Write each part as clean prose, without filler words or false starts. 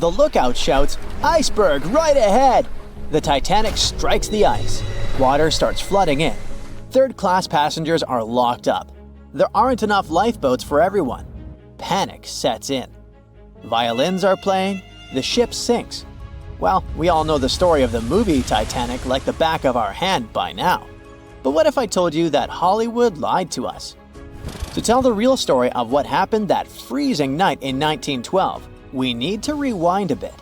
The lookout shouts, "Iceberg right ahead!" The Titanic strikes the ice. Water starts flooding in. Third-class passengers are locked up. There aren't enough lifeboats for everyone. Panic sets in. Violins are playing. The ship sinks. Well, we all know the story of the movie Titanic like the back of our hand by now. But what if I told you that Hollywood lied to us? To tell the real story of what happened that freezing night in 1912, we need to rewind a bit.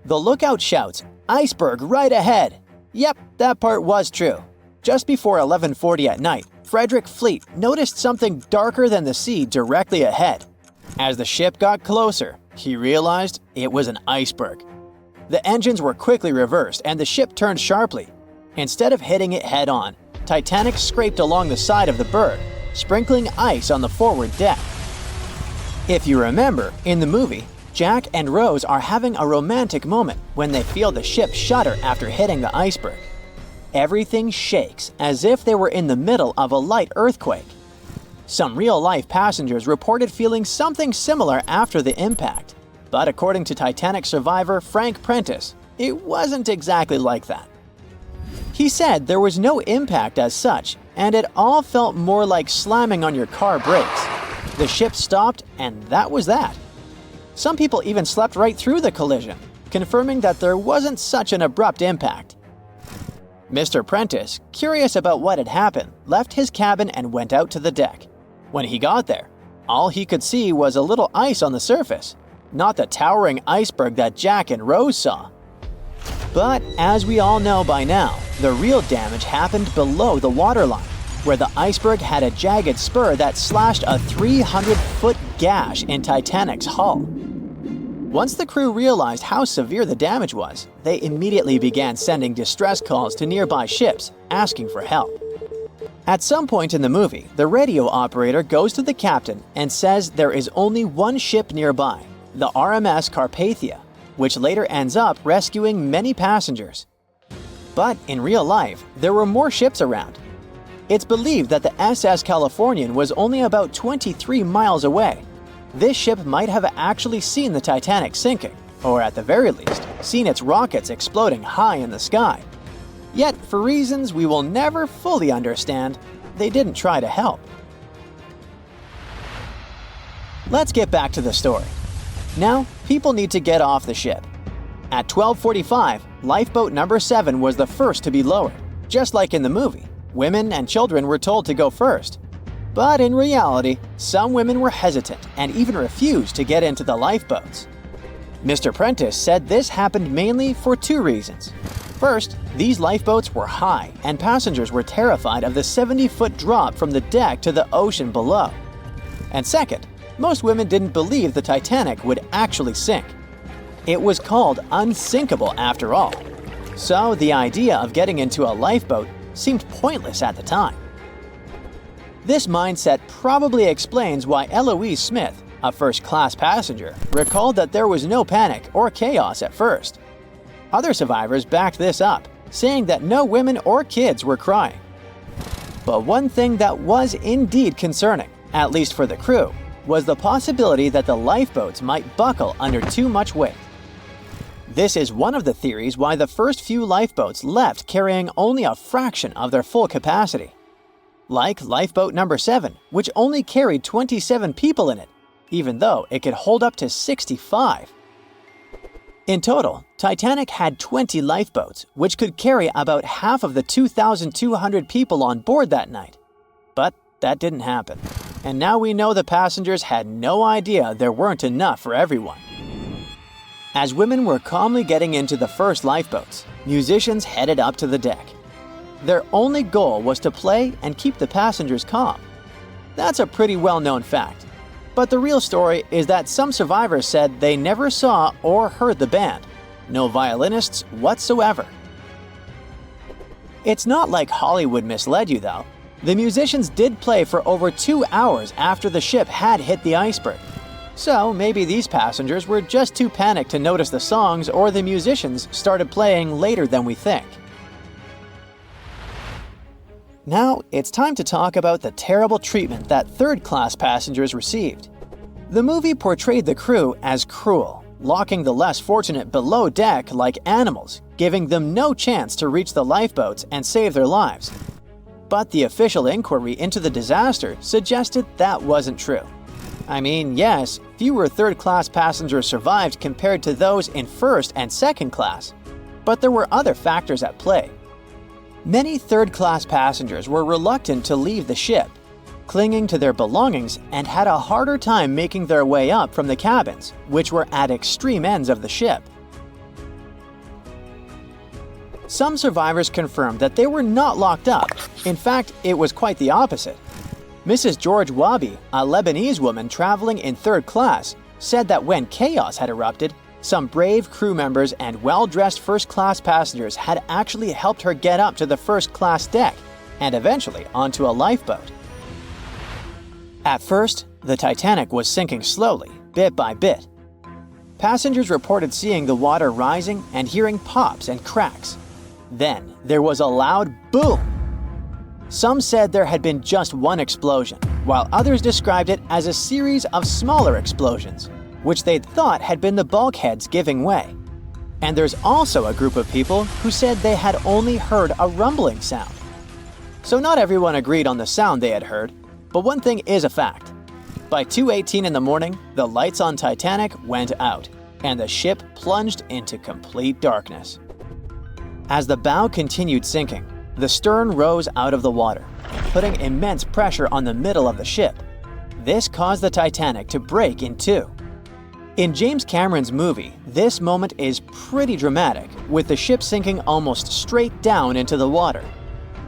The lookout shouts, "Iceberg right ahead!" Yep, that part was true. Just before 11:40 at night, Frederick Fleet noticed something darker than the sea directly ahead. As the ship got closer, he realized it was an iceberg. The engines were quickly reversed and the ship turned sharply. Instead of hitting it head-on, Titanic scraped along the side of the berg, sprinkling ice on the forward deck. If you remember, in the movie, Jack and Rose are having a romantic moment when they feel the ship shudder after hitting the iceberg. Everything shakes as if they were in the middle of a light earthquake. Some real-life passengers reported feeling something similar after the impact, but according to Titanic survivor Frank Prentice, it wasn't exactly like that. He said there was no impact as such, and it all felt more like slamming on your car brakes. The ship stopped, and that was that. Some people even slept right through the collision, confirming that there wasn't such an abrupt impact. Mr. Prentice, curious about what had happened, left his cabin and went out to the deck. When he got there, all he could see was a little ice on the surface, not the towering iceberg that Jack and Rose saw. But as we all know by now, the real damage happened below the waterline, where the iceberg had a jagged spur that slashed a 300-foot gash in Titanic's hull. Once the crew realized how severe the damage was, they immediately began sending distress calls to nearby ships, asking for help. At some point in the movie, the radio operator goes to the captain and says there is only one ship nearby, the RMS Carpathia, which later ends up rescuing many passengers. But in real life, there were more ships around. It's believed that the SS Californian was only about 23 miles away. This ship might have actually seen the Titanic sinking, or at the very least, seen its rockets exploding high in the sky. Yet, for reasons we will never fully understand, they didn't try to help. Let's get back to the story. Now, people need to get off the ship. At 12:45, Lifeboat number 7 was the first to be lowered. Just like in the movie, women and children were told to go first. But in reality, some women were hesitant and even refused to get into the lifeboats. Mr. Prentice said this happened mainly for two reasons. First, these lifeboats were high and passengers were terrified of the 70-foot drop from the deck to the ocean below. And second, most women didn't believe the Titanic would actually sink. It was called Unsinkable after all. So the idea of getting into a lifeboat seemed pointless at the time. This mindset probably explains why Eloise Smith, a first-class passenger, recalled that there was no panic or chaos at first. Other survivors backed this up, saying that no women or kids were crying. But one thing that was indeed concerning, at least for the crew, was the possibility that the lifeboats might buckle under too much weight. This is one of the theories why the first few lifeboats left carrying only a fraction of their full capacity. Like Lifeboat number 7, which only carried 27 people in it, even though it could hold up to 65. In total, Titanic had 20 lifeboats, which could carry about half of the 2,200 people on board that night. But that didn't happen. And now we know the passengers had no idea there weren't enough for everyone. As women were calmly getting into the first lifeboats, musicians headed up to the deck. Their only goal was to play and keep the passengers calm. That's a pretty well-known fact. But the real story is that some survivors said they never saw or heard the band. No violinists whatsoever. It's not like Hollywood misled you though. The musicians did play for over 2 hours after the ship had hit the iceberg. So maybe these passengers were just too panicked to notice the songs, or the musicians started playing later than we think. Now, it's time to talk about the terrible treatment that third-class passengers received. The movie portrayed the crew as cruel, locking the less fortunate below deck like animals, giving them no chance to reach the lifeboats and save their lives. But the official inquiry into the disaster suggested that wasn't true. I mean, yes, fewer third-class passengers survived compared to those in first and second class, but there were other factors at play. Many third-class passengers were reluctant to leave the ship, clinging to their belongings, and had a harder time making their way up from the cabins, which were at extreme ends of the ship. Some survivors confirmed that they were not locked up. In fact, it was quite the opposite. Mrs. George Wabi, a Lebanese woman traveling in third class, said that when chaos had erupted, some brave crew members and well-dressed first-class passengers had actually helped her get up to the first-class deck and eventually onto a lifeboat. At first, the Titanic was sinking slowly, bit by bit. Passengers reported seeing the water rising and hearing pops and cracks. Then, there was a loud boom. Some said there had been just one explosion, while others described it as a series of smaller explosions, which they thought had been the bulkheads giving way. And there's also a group of people who said they had only heard a rumbling sound. So not everyone agreed on the sound they had heard, but one thing is a fact. By 2:18 in the morning, the lights on Titanic went out, and the ship plunged into complete darkness. As the bow continued sinking, the stern rose out of the water, putting immense pressure on the middle of the ship. This caused the Titanic to break in two. In James Cameron's movie, this moment is pretty dramatic, with the ship sinking almost straight down into the water.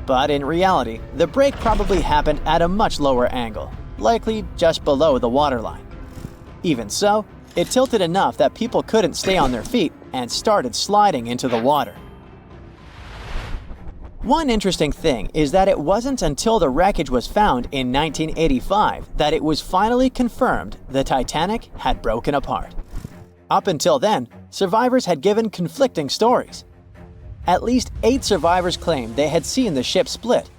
But in reality, the break probably happened at a much lower angle, likely just below the waterline. Even so, it tilted enough that people couldn't stay on their feet and started sliding into the water. One interesting thing is that it wasn't until the wreckage was found in 1985 that it was finally confirmed the Titanic had broken apart. Up until then, survivors had given conflicting stories. At least 8 survivors claimed they had seen the ship split.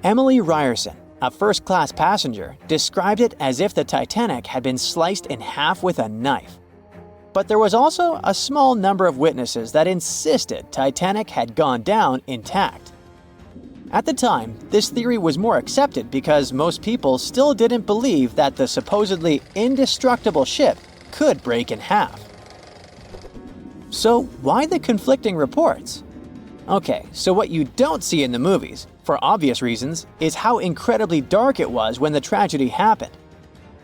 Emily Ryerson, a first-class passenger, described it as if the Titanic had been sliced in half with a knife. But there was also a small number of witnesses that insisted Titanic had gone down intact. At the time, this theory was more accepted because most people still didn't believe that the supposedly indestructible ship could break in half. So why the conflicting reports? Okay, so what you don't see in the movies, for obvious reasons, is how incredibly dark it was when the tragedy happened.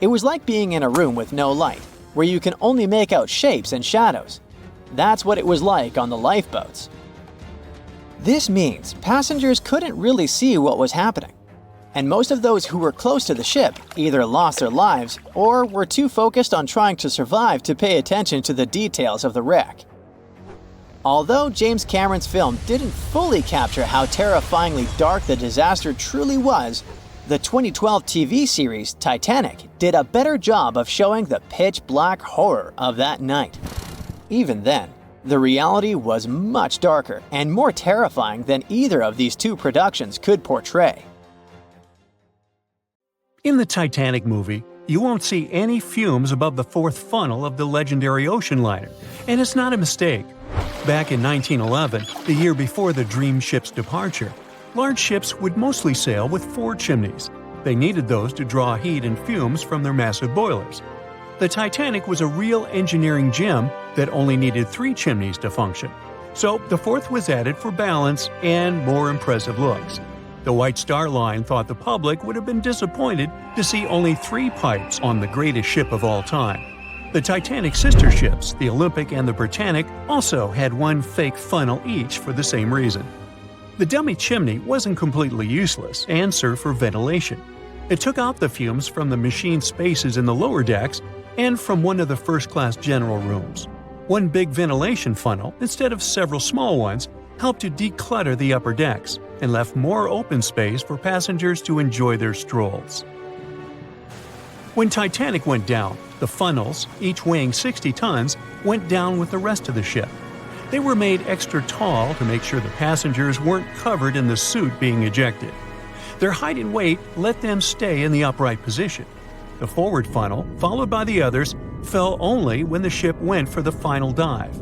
It was like being in a room with no light, where you can only make out shapes and shadows. That's what it was like on the lifeboats. This means passengers couldn't really see what was happening. And most of those who were close to the ship either lost their lives or were too focused on trying to survive to pay attention to the details of the wreck. Although James Cameron's film didn't fully capture how terrifyingly dark the disaster truly was, the 2012 TV series Titanic did a better job of showing the pitch-black horror of that night. Even then, the reality was much darker and more terrifying than either of these two productions could portray. In the Titanic movie, you won't see any fumes above the fourth funnel of the legendary ocean liner, and it's not a mistake. Back in 1911, the year before the Dream ship's departure, large ships would mostly sail with 4 chimneys. They needed those to draw heat and fumes from their massive boilers. The Titanic was a real engineering gem that only needed 3 chimneys to function. So the fourth was added for balance and more impressive looks. The White Star Line thought the public would have been disappointed to see only 3 pipes on the greatest ship of all time. The Titanic's sister ships, the Olympic and the Britannic, also had 1 fake funnel each for the same reason. The dummy chimney wasn't completely useless and served for ventilation. It took out the fumes from the machine spaces in the lower decks and from one of the first-class general rooms. 1 big ventilation funnel, instead of several small ones, helped to declutter the upper decks and left more open space for passengers to enjoy their strolls. When Titanic went down, the funnels, each weighing 60 tons, went down with the rest of the ship. They were made extra tall to make sure the passengers weren't covered in the soot being ejected. Their height and weight let them stay in the upright position. The forward funnel, followed by the others, fell only when the ship went for the final dive.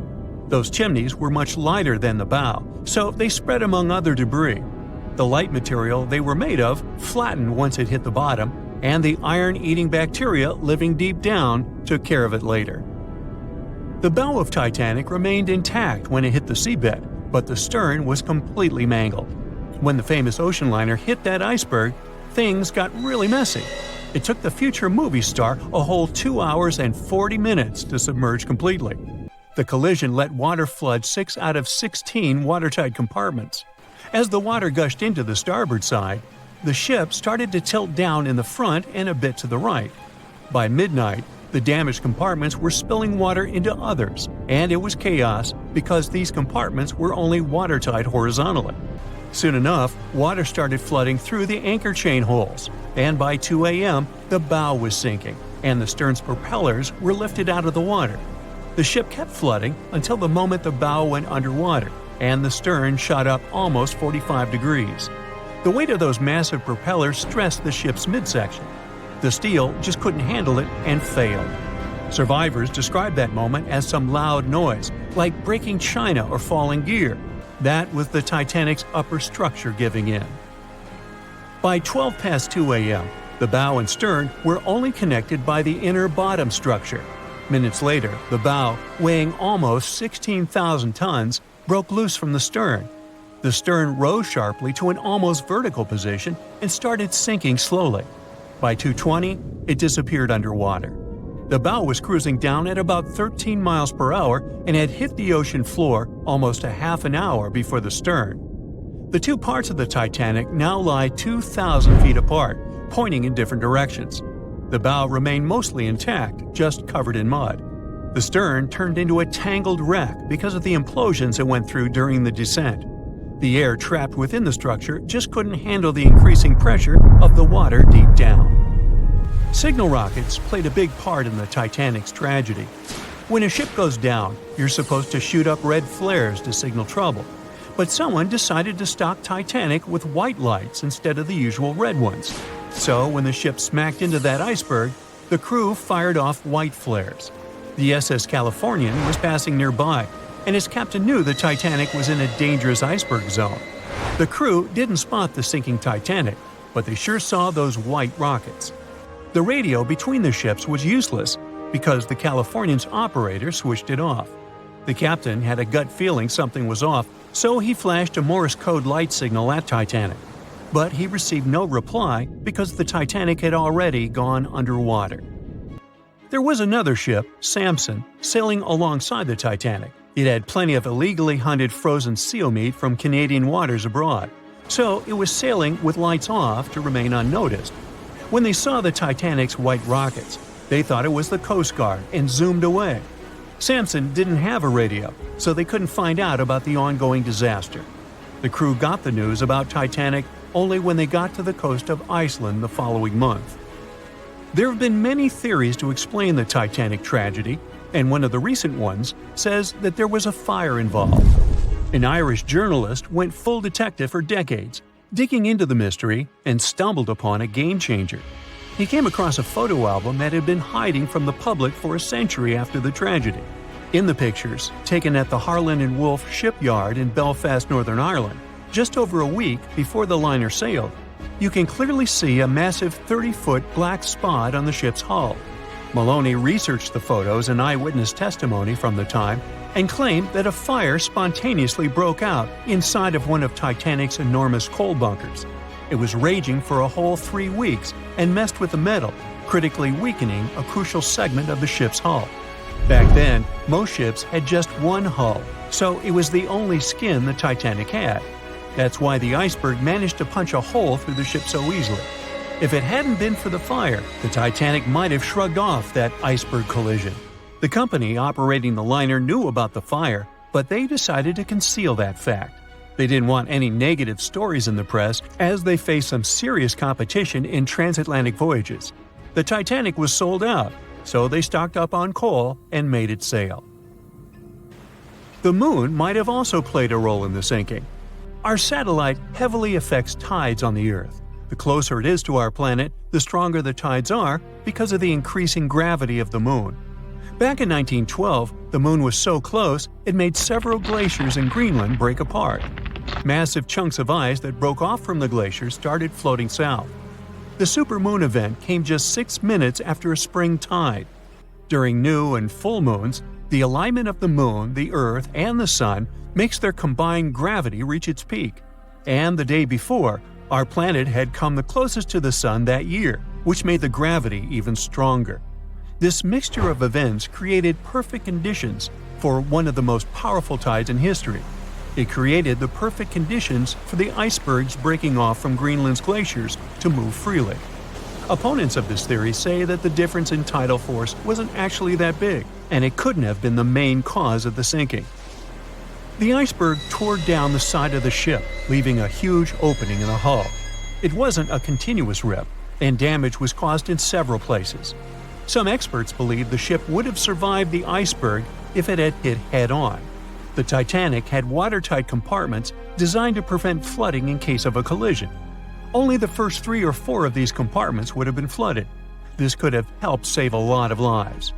Those chimneys were much lighter than the bow, so they spread among other debris. The light material they were made of flattened once it hit the bottom, and the iron-eating bacteria living deep down took care of it later. The bow of Titanic remained intact when it hit the seabed, but the stern was completely mangled. When the famous ocean liner hit that iceberg, things got really messy. It took the future movie star a whole 2 hours and 40 minutes to submerge completely. The collision let water flood 6 out of 16 watertight compartments. As the water gushed into the starboard side, the ship started to tilt down in the front and a bit to the right. By midnight, the damaged compartments were spilling water into others, and it was chaos because these compartments were only watertight horizontally. Soon enough, water started flooding through the anchor chain holes, and by 2 a.m., the bow was sinking, and the stern's propellers were lifted out of the water. The ship kept flooding until the moment the bow went underwater, and the stern shot up almost 45 degrees. The weight of those massive propellers stressed the ship's midsection. The steel just couldn't handle it and failed. Survivors described that moment as some loud noise, like breaking china or falling gear. That was the Titanic's upper structure giving in. By 12 past 2 a.m., the bow and stern were only connected by the inner bottom structure. Minutes later, the bow, weighing almost 16,000 tons, broke loose from the stern. The stern rose sharply to an almost vertical position and started sinking slowly. By 2:20, it disappeared underwater. The bow was cruising down at about 13 miles per hour and had hit the ocean floor almost a half an hour before the stern. The two parts of the Titanic now lie 2,000 feet apart, pointing in different directions. The bow remained mostly intact, just covered in mud. The stern turned into a tangled wreck because of the implosions it went through during the descent. The air trapped within the structure just couldn't handle the increasing pressure of the water deep down. Signal rockets played a big part in the Titanic's tragedy. When a ship goes down, you're supposed to shoot up red flares to signal trouble. But someone decided to stock Titanic with white lights instead of the usual red ones. So when the ship smacked into that iceberg, the crew fired off white flares. The SS Californian was passing nearby, and his captain knew the Titanic was in a dangerous iceberg zone. The crew didn't spot the sinking Titanic, but they sure saw those white rockets. The radio between the ships was useless because the Californian's operator switched it off. The captain had a gut feeling something was off, so he flashed a Morse code light signal at Titanic. But he received no reply because the Titanic had already gone underwater. There was another ship, Samson, sailing alongside the Titanic. It had plenty of illegally hunted frozen seal meat from Canadian waters abroad, so it was sailing with lights off to remain unnoticed. When they saw the Titanic's white rockets, they thought it was the Coast Guard and zoomed away. Samson didn't have a radio, so they couldn't find out about the ongoing disaster. The crew got the news about Titanic only when they got to the coast of Iceland the following month. There have been many theories to explain the Titanic tragedy, and one of the recent ones says that there was a fire involved. An Irish journalist went full detective for decades, digging into the mystery, and stumbled upon a game-changer. He came across a photo album that had been hiding from the public for a century after the tragedy. In the pictures, taken at the Harland and Wolff shipyard in Belfast, Northern Ireland, just over a week before the liner sailed, you can clearly see a massive 30-foot black spot on the ship's hull. Maloney researched the photos and eyewitness testimony from the time and claimed that a fire spontaneously broke out inside of one of Titanic's enormous coal bunkers. It was raging for a whole 3 weeks and messed with the metal, critically weakening a crucial segment of the ship's hull. Back then, most ships had just one hull, so it was the only skin the Titanic had. That's why the Iceberg managed to punch a hole through the ship so easily. If it hadn't been for the fire, the Titanic might have shrugged off that iceberg collision. The company operating the liner knew about the fire, but they decided to conceal that fact. They didn't want any negative stories in the press as they faced some serious competition in transatlantic voyages. The Titanic was sold out, so they stocked up on coal and made it sail. The moon might have also played a role in the sinking. Our satellite heavily affects tides on the Earth. The closer it is to our planet, the stronger the tides are because of the increasing gravity of the Moon. Back in 1912, the Moon was so close it made several glaciers in Greenland break apart. Massive chunks of ice that broke off from the glaciers started floating south. The Supermoon event came just 6 minutes after a spring tide. During new and full moons, the alignment of the Moon, the Earth, and the Sun makes their combined gravity reach its peak. And the day before, our planet had come the closest to the Sun that year, which made the gravity even stronger. This mixture of events created perfect conditions for one of the most powerful tides in history. It created the perfect conditions for the icebergs breaking off from Greenland's glaciers to move freely. Opponents of this theory say that the difference in tidal force wasn't actually that big, and it couldn't have been the main cause of the sinking. The iceberg tore down the side of the ship, leaving a huge opening in the hull. It wasn't a continuous rip, and damage was caused in several places. Some experts believe the ship would have survived the iceberg if it had hit head-on. The Titanic had watertight compartments designed to prevent flooding in case of a collision. Only the first 3 or 4 of these compartments would have been flooded. This could have helped save a lot of lives.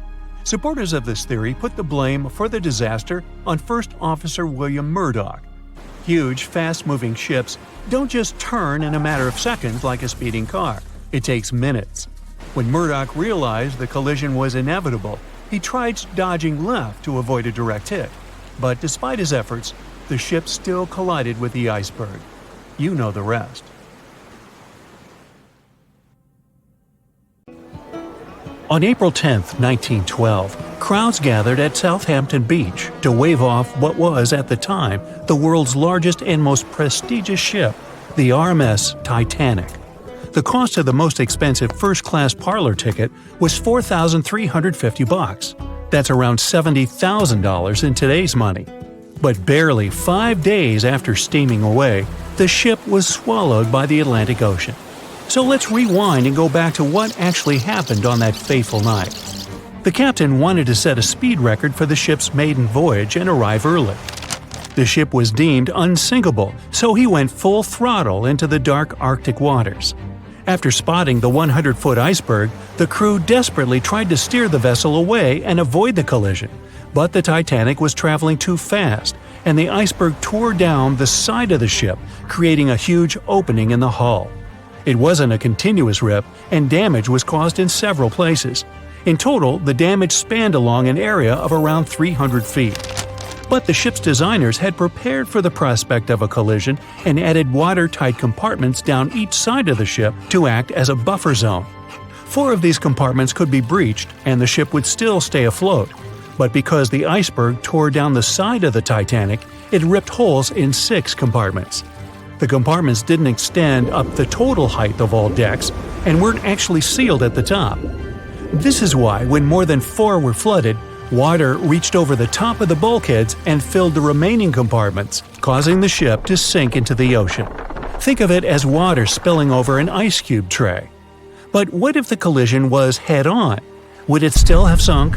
Supporters of this theory put the blame for the disaster on First Officer William Murdoch. Huge, fast-moving ships don't just turn in a matter of seconds like a speeding car. It takes minutes. When Murdoch realized the collision was inevitable, he tried dodging left to avoid a direct hit. But despite his efforts, the ship still collided with the iceberg. You know the rest. On April 10, 1912, crowds gathered at Southampton Beach to wave off what was, at the time, the world's largest and most prestigious ship, the RMS Titanic. The cost of the most expensive first-class parlor ticket was $4,350. That's around $70,000 in today's money. But barely 5 days after steaming away, the ship was swallowed by the Atlantic Ocean. So let's rewind and go back to what actually happened on that fateful night. The captain wanted to set a speed record for the ship's maiden voyage and arrive early. The ship was deemed unsinkable, so he went full throttle into the dark Arctic waters. After spotting the 100-foot iceberg, the crew desperately tried to steer the vessel away and avoid the collision, but the Titanic was traveling too fast, and the iceberg tore down the side of the ship, creating a huge opening in the hull. It wasn't a continuous rip, and damage was caused in several places. In total, the damage spanned along an area of around 300 feet. But the ship's designers had prepared for the prospect of a collision and added watertight compartments down each side of the ship to act as a buffer zone. 4 of these compartments could be breached and the ship would still stay afloat. But because the iceberg tore down the side of the Titanic, it ripped holes in 6 compartments. The compartments didn't extend up the total height of all decks and weren't actually sealed at the top. This is why, when more than 4 were flooded, water reached over the top of the bulkheads and filled the remaining compartments, causing the ship to sink into the ocean. Think of it as water spilling over an ice cube tray. But what if the collision was head-on? Would it still have sunk?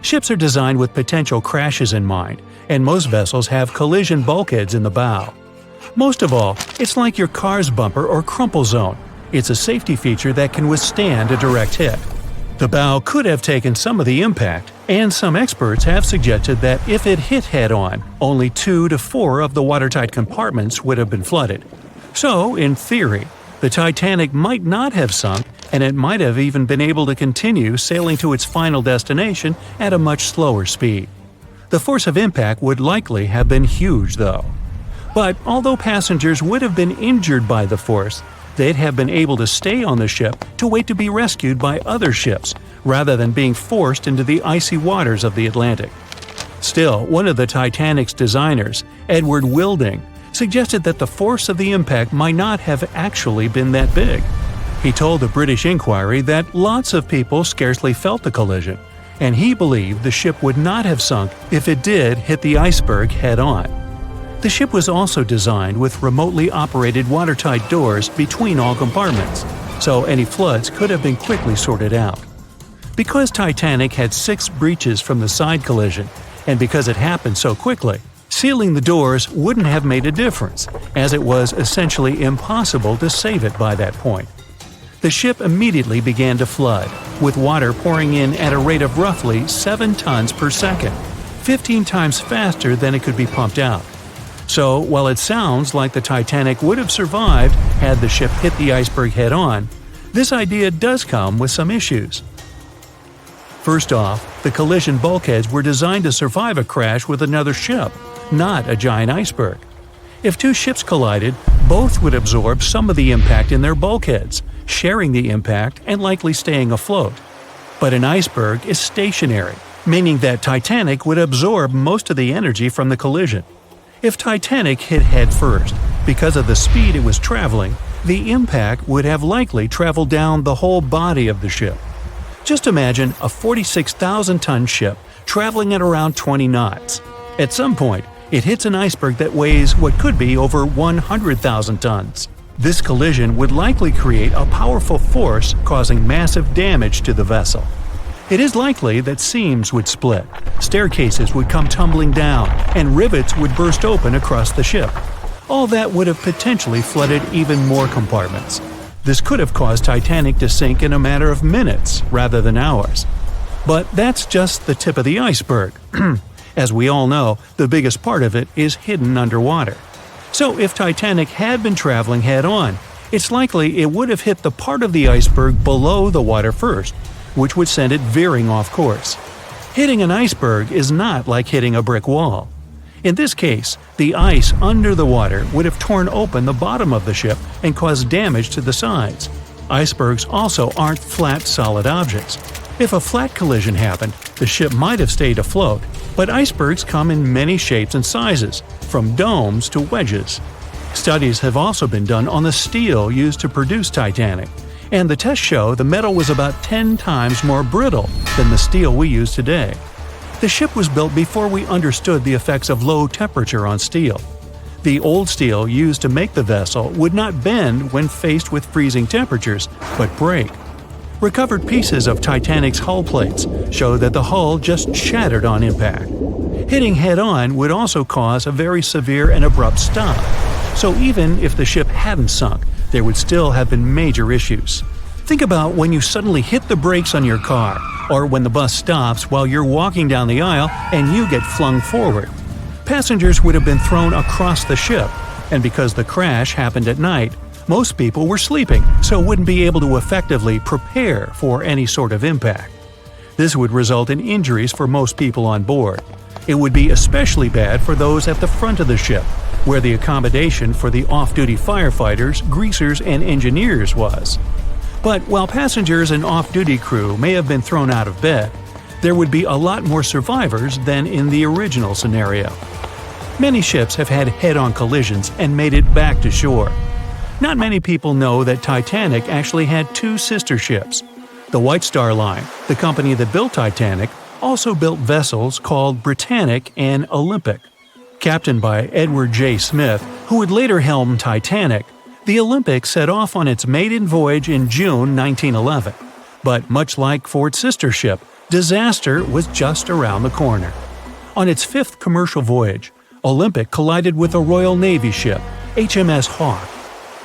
Ships are designed with potential crashes in mind, and most vessels have collision bulkheads in the bow. Most of all, it's like your car's bumper or crumple zone. It's a safety feature that can withstand a direct hit. The bow could have taken some of the impact, and some experts have suggested that if it hit head-on, only 2 to 4 of the watertight compartments would have been flooded. So, in theory, the Titanic might not have sunk, and it might have even been able to continue sailing to its final destination at a much slower speed. The force of impact would likely have been huge, though. But although passengers would have been injured by the force, they'd have been able to stay on the ship to wait to be rescued by other ships, rather than being forced into the icy waters of the Atlantic. Still, one of the Titanic's designers, Edward Wilding, suggested that the force of the impact might not have actually been that big. He told the British Inquiry that lots of people scarcely felt the collision, and he believed the ship would not have sunk if it did hit the iceberg head-on. The ship was also designed with remotely operated watertight doors between all compartments, so any floods could have been quickly sorted out. Because Titanic had 6 breaches from the side collision, and because it happened so quickly, Sealing the doors wouldn't have made a difference, as it was essentially impossible to save it by that point. The ship immediately began to flood, with water pouring in at a rate of roughly 7 tons per second, 15 times faster than it could be pumped out. So, while it sounds like the Titanic would have survived had the ship hit the iceberg head-on, this idea does come with some issues. First off, the collision bulkheads were designed to survive a crash with another ship, not a giant iceberg. If two ships collided, both would absorb some of the impact in their bulkheads, sharing the impact and likely staying afloat. But an iceberg is stationary, meaning that Titanic would absorb most of the energy from the collision. If Titanic hit head first, because of the speed it was traveling, the impact would have likely traveled down the whole body of the ship. Just imagine a 46,000-ton ship traveling at around 20 knots. At some point, it hits an iceberg that weighs what could be over 100,000 tons. This collision would likely create a powerful force causing massive damage to the vessel. It is likely that seams would split, staircases would come tumbling down, and rivets would burst open across the ship. All that would have potentially flooded even more compartments. This could have caused Titanic to sink in a matter of minutes rather than hours. But that's just the tip of the iceberg. As we all know, the biggest part of it is hidden underwater. So if Titanic had been traveling head-on, it's likely it would have hit the part of the iceberg below the water first, which would send it veering off course. Hitting an iceberg is not like hitting a brick wall. In this case, the ice under the water would have torn open the bottom of the ship and caused damage to the sides. Icebergs also aren't flat, solid objects. If a flat collision happened, the ship might have stayed afloat, but icebergs come in many shapes and sizes, from domes to wedges. Studies have also been done on the steel used to produce Titanic, and the tests show the metal was about 10 times more brittle than the steel we use today. The ship was built before we understood the effects of low temperature on steel. The old steel used to make the vessel would not bend when faced with freezing temperatures, but break. Recovered pieces of Titanic's hull plates show that the hull just shattered on impact. Hitting head-on would also cause a very severe and abrupt stop, so even if the ship hadn't sunk, there would still have been major issues. Think about when you suddenly hit the brakes on your car, or when the bus stops while you're walking down the aisle and you get flung forward. Passengers would have been thrown across the ship, and because the crash happened at night, most people were sleeping, so wouldn't be able to effectively prepare for any sort of impact. This would result in injuries for most people on board. It would be especially bad for those at the front of the ship, where the accommodation for the off-duty firefighters, greasers, and engineers was. But while passengers and off-duty crew may have been thrown out of bed, there would be a lot more survivors than in the original scenario. Many ships have had head-on collisions and made it back to shore. Not many people know that Titanic actually had two sister ships. The White Star Line, the company that built Titanic, also built vessels called Britannic and Olympic. Captained by Edward J. Smith, who would later helm Titanic, the Olympic set off on its maiden voyage in June 1911. But much like for its sister ship, disaster was just around the corner. On its fifth commercial voyage, Olympic collided with a Royal Navy ship, HMS Hawke.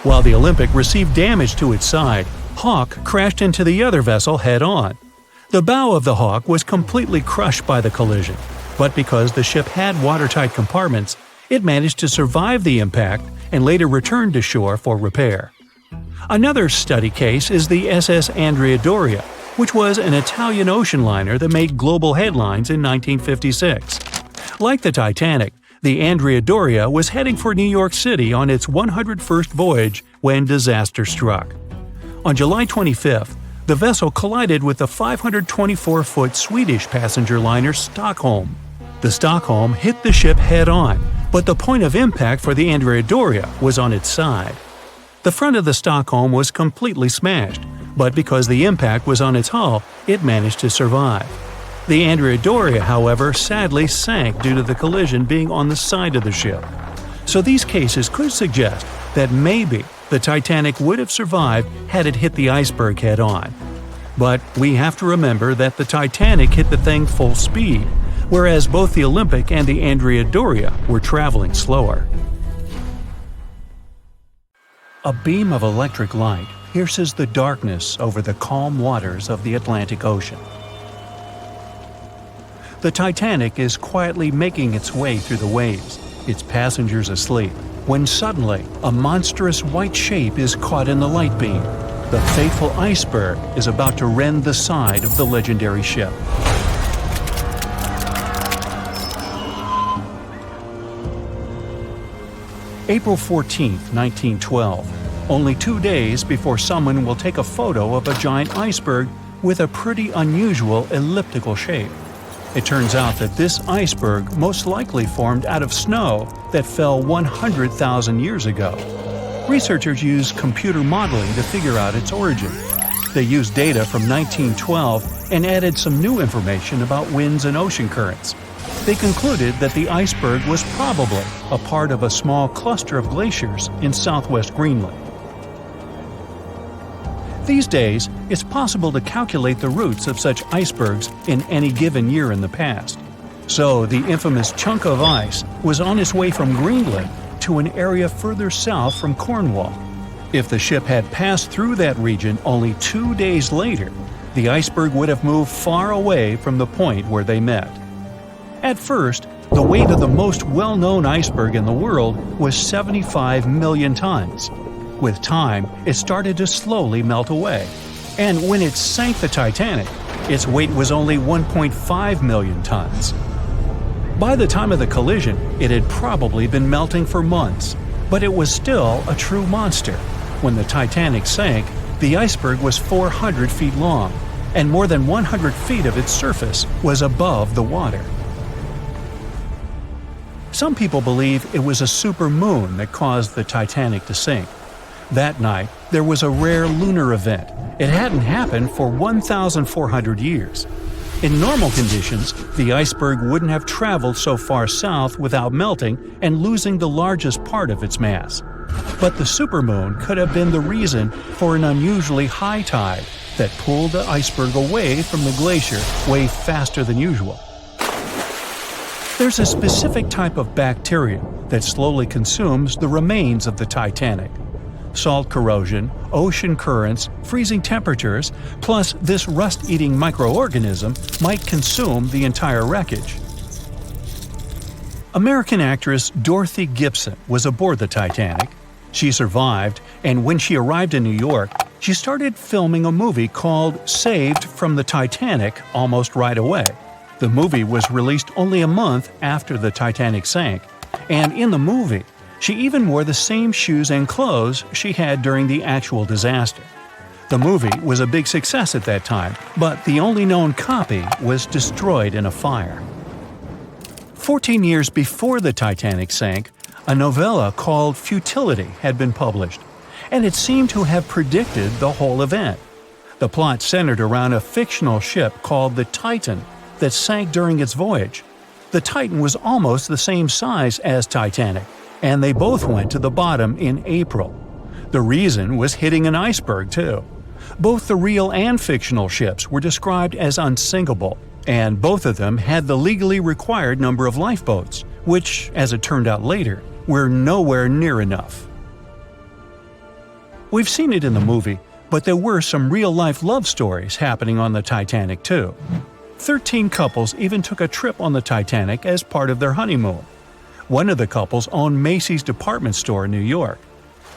While the Olympic received damage to its side, Hawke crashed into the other vessel head-on. The bow of the Hawke was completely crushed by the collision, but because the ship had watertight compartments, it managed to survive the impact and later returned to shore for repair. Another study case is the SS Andrea Doria, which was an Italian ocean liner that made global headlines in 1956. Like the Titanic, the Andrea Doria was heading for New York City on its 101st voyage when disaster struck. On July 25th, the vessel collided with the 524-foot Swedish passenger liner Stockholm. The Stockholm hit the ship head-on, but the point of impact for the Andrea Doria was on its side. The front of the Stockholm was completely smashed, but because the impact was on its hull, it managed to survive. The Andrea Doria, however, sadly sank due to the collision being on the side of the ship. So these cases could suggest that maybe the Titanic would have survived had it hit the iceberg head-on. But we have to remember that the Titanic hit the thing full speed, whereas both the Olympic and the Andrea Doria were traveling slower. A beam of electric light pierces the darkness over the calm waters of the Atlantic Ocean. The Titanic is quietly making its way through the waves, its passengers asleep, when suddenly a monstrous white shape is caught in the light beam. The fateful iceberg is about to rend the side of the legendary ship. April 14, 1912, only 2 days before someone will take a photo of a giant iceberg with a pretty unusual elliptical shape. It turns out that this iceberg most likely formed out of snow that fell 100,000 years ago. Researchers used computer modeling to figure out its origin. They used data from 1912 and added some new information about winds and ocean currents. They concluded that the iceberg was probably a part of a small cluster of glaciers in southwest Greenland. These days, it's possible to calculate the routes of such icebergs in any given year in the past. So the infamous chunk of ice was on its way from Greenland to an area further south from Cornwall. If the ship had passed through that region only 2 days later, the iceberg would have moved far away from the point where they met. At first, the weight of the most well-known iceberg in the world was 75 million tons. With time, it started to slowly melt away, and when it sank the Titanic, its weight was only 1.5 million tons. By the time of the collision, it had probably been melting for months, but it was still a true monster. When the Titanic sank, the iceberg was 400 feet long, and more than 100 feet of its surface was above the water. Some people believe it was a supermoon that caused the Titanic to sink. That night, there was a rare lunar event. It hadn't happened for 1,400 years. In normal conditions, the iceberg wouldn't have traveled so far south without melting and losing the largest part of its mass. But the supermoon could have been the reason for an unusually high tide that pulled the iceberg away from the glacier way faster than usual. There's a specific type of bacteria that slowly consumes the remains of the Titanic. Salt corrosion, ocean currents, freezing temperatures, plus this rust-eating microorganism might consume the entire wreckage. American actress Dorothy Gibson was aboard the Titanic. She survived, and when she arrived in New York, she started filming a movie called Saved from the Titanic almost right away. The movie was released only a month after the Titanic sank, and in the movie, she even wore the same shoes and clothes she had during the actual disaster. The movie was a big success at that time, but the only known copy was destroyed in a fire. 14 years before the Titanic sank, a novella called Futility had been published, and it seemed to have predicted the whole event. The plot centered around a fictional ship called the Titan that sank during its voyage. The Titan was almost the same size as Titanic, and they both went to the bottom in April. The reason was hitting an iceberg, too. Both the real and fictional ships were described as unsinkable, and both of them had the legally required number of lifeboats, which, as it turned out later, were nowhere near enough. We've seen it in the movie, but there were some real-life love stories happening on the Titanic, too. 13 couples even took a trip on the Titanic as part of their honeymoon. One of the couples owned Macy's department store in New York.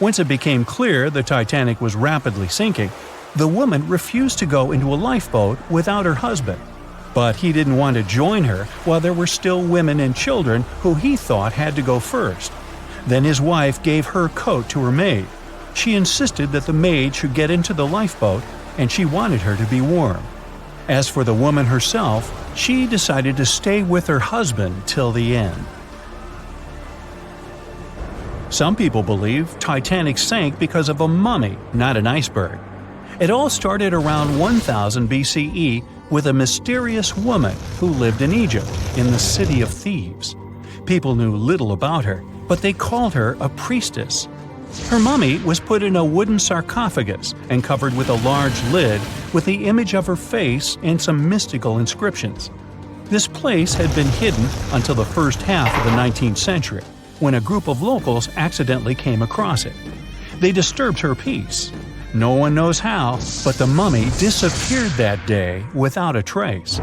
Once it became clear the Titanic was rapidly sinking, the woman refused to go into a lifeboat without her husband. But he didn't want to join her while there were still women and children who he thought had to go first. Then his wife gave her coat to her maid. She insisted that the maid should get into the lifeboat, and she wanted her to be warm. As for the woman herself, she decided to stay with her husband till the end. Some people believe Titanic sank because of a mummy, not an iceberg. It all started around 1000 BCE with a mysterious woman who lived in Egypt, in the city of Thebes. People knew little about her, but they called her a priestess. Her mummy was put in a wooden sarcophagus and covered with a large lid with the image of her face and some mystical inscriptions. This place had been hidden until the first half of the 19th century, when a group of locals accidentally came across it. They disturbed her peace. No one knows how, but the mummy disappeared that day without a trace.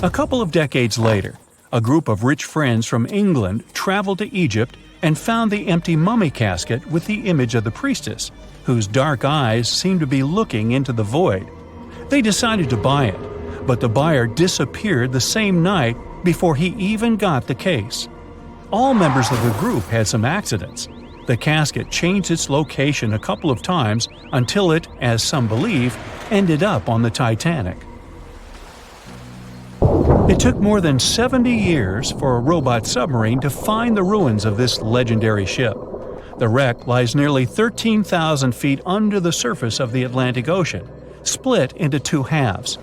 A couple of decades later, a group of rich friends from England traveled to Egypt and found the empty mummy casket with the image of the priestess, whose dark eyes seemed to be looking into the void. They decided to buy it, but the buyer disappeared the same night before he even got the case. All members of the group had some accidents. The casket changed its location a couple of times until it, as some believe, ended up on the Titanic. It took more than 70 years for a robot submarine to find the ruins of this legendary ship. The wreck lies nearly 13,000 feet under the surface of the Atlantic Ocean, split into two halves.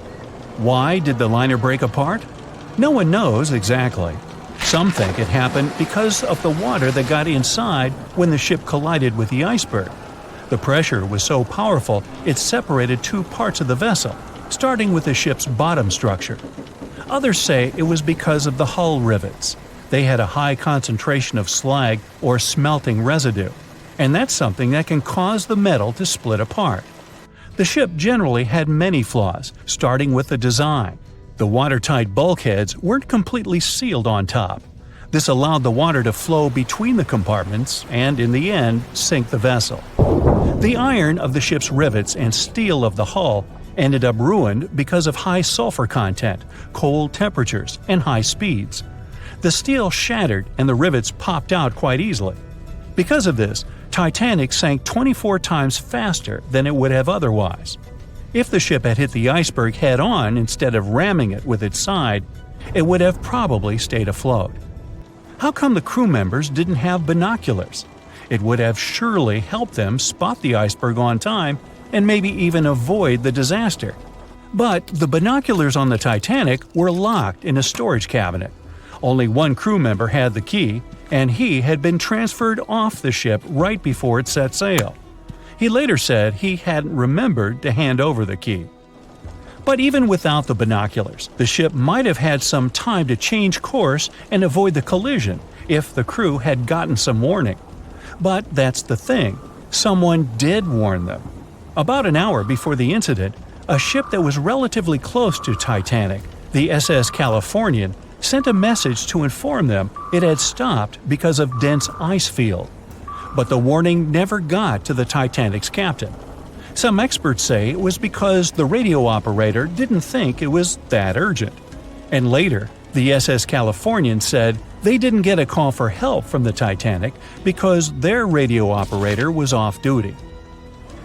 Why did the liner break apart? No one knows exactly. Some think it happened because of the water that got inside when the ship collided with the iceberg. The pressure was so powerful it separated two parts of the vessel, starting with the ship's bottom structure. Others say it was because of the hull rivets. They had a high concentration of slag or smelting residue, and that's something that can cause the metal to split apart. The ship generally had many flaws, starting with the design. The watertight bulkheads weren't completely sealed on top. This allowed the water to flow between the compartments and, in the end, sink the vessel. The iron of the ship's rivets and steel of the hull ended up ruined because of high sulfur content, cold temperatures, and high speeds. The steel shattered and the rivets popped out quite easily. Because of this, Titanic sank 24 times faster than it would have otherwise. If the ship had hit the iceberg head-on instead of ramming it with its side, it would have probably stayed afloat. How come the crew members didn't have binoculars? It would have surely helped them spot the iceberg on time and maybe even avoid the disaster. But the binoculars on the Titanic were locked in a storage cabinet. Only one crew member had the key, and he had been transferred off the ship right before it set sail. He later said he hadn't remembered to hand over the key. But even without the binoculars, the ship might have had some time to change course and avoid the collision if the crew had gotten some warning. But that's the thing, someone did warn them. About an hour before the incident, a ship that was relatively close to Titanic, the SS Californian, sent a message to inform them it had stopped because of dense ice field. But the warning never got to the Titanic's captain. Some experts say it was because the radio operator didn't think it was that urgent. And later, the SS Californian said they didn't get a call for help from the Titanic because their radio operator was off duty.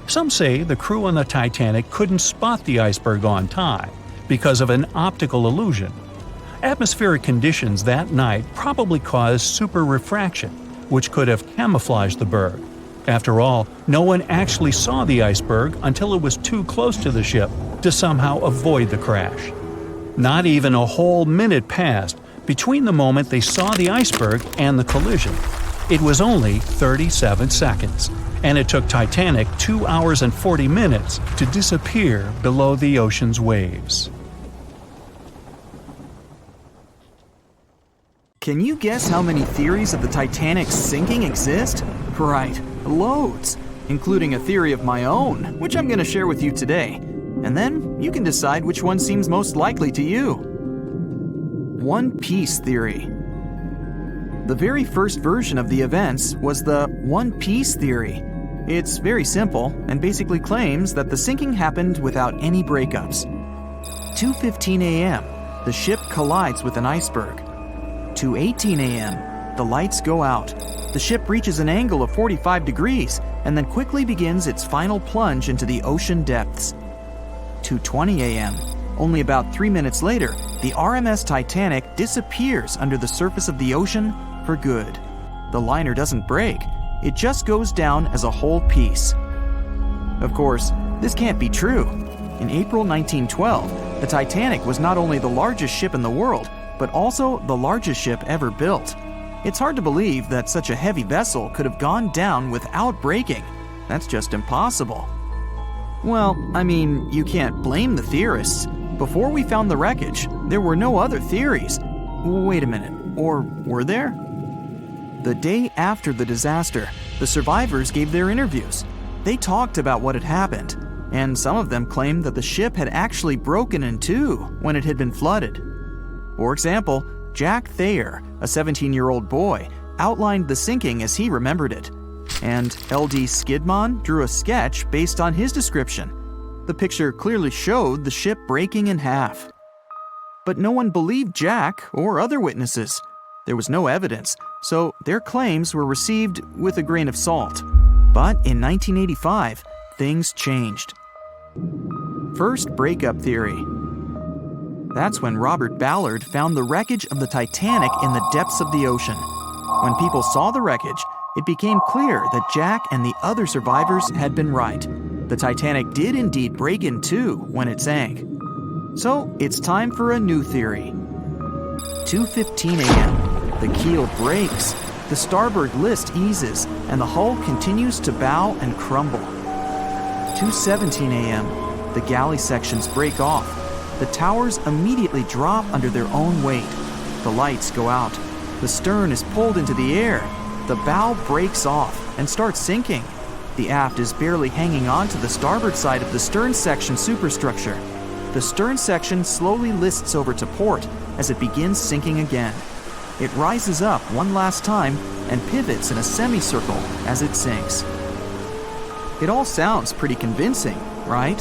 Some say the crew on the Titanic couldn't spot the iceberg on time because of an optical illusion. Atmospheric conditions that night probably caused super refraction, which could have camouflaged the berg. After all, no one actually saw the iceberg until it was too close to the ship to somehow avoid the crash. Not even a whole minute passed between the moment they saw the iceberg and the collision. It was only 37 seconds, and it took Titanic 2 hours and 40 minutes to disappear below the ocean's waves. Can you guess how many theories of the Titanic's sinking exist? Right, loads, including a theory of my own, which I'm going to share with you today. And then you can decide which one seems most likely to you. One Piece theory. The very first version of the events was the One Piece theory. It's very simple and basically claims that the sinking happened without any breakups. 2:15 a.m., the ship collides with an iceberg. 2:18 a.m., the lights go out. The ship reaches an angle of 45 degrees and then quickly begins its final plunge into the ocean depths. 2:20 a.m., only about 3 minutes later, the RMS Titanic disappears under the surface of the ocean for good. The liner doesn't break, it just goes down as a whole piece. Of course, this can't be true. In April 1912, the Titanic was not only the largest ship in the world, but also the largest ship ever built. It's hard to believe that such a heavy vessel could have gone down without breaking. That's just impossible. Well, I mean, you can't blame the theorists. Before we found the wreckage, there were no other theories. Wait a minute, or were there? The day after the disaster, the survivors gave their interviews. They talked about what had happened, and some of them claimed that the ship had actually broken in two when it had been flooded. For example, Jack Thayer, a 17-year-old boy, outlined the sinking as he remembered it, and L.D. Skidmon drew a sketch based on his description. The picture clearly showed the ship breaking in half. But no one believed Jack or other witnesses. There was no evidence, so their claims were received with a grain of salt. But in 1985, things changed. First, breakup theory. That's when Robert Ballard found the wreckage of the Titanic in the depths of the ocean. When people saw the wreckage, it became clear that Jack and the other survivors had been right. The Titanic did indeed break in two when it sank. So it's time for a new theory. 2:15 a.m. The keel breaks, the starboard list eases, and the hull continues to bow and crumble. 2:17 a.m. The galley sections break off. The towers immediately drop under their own weight. The lights go out. The stern is pulled into the air. The bow breaks off and starts sinking. The aft is barely hanging on to the starboard side of the stern section superstructure. The stern section slowly lists over to port as it begins sinking again. It rises up one last time and pivots in a semicircle as it sinks. It all sounds pretty convincing, right?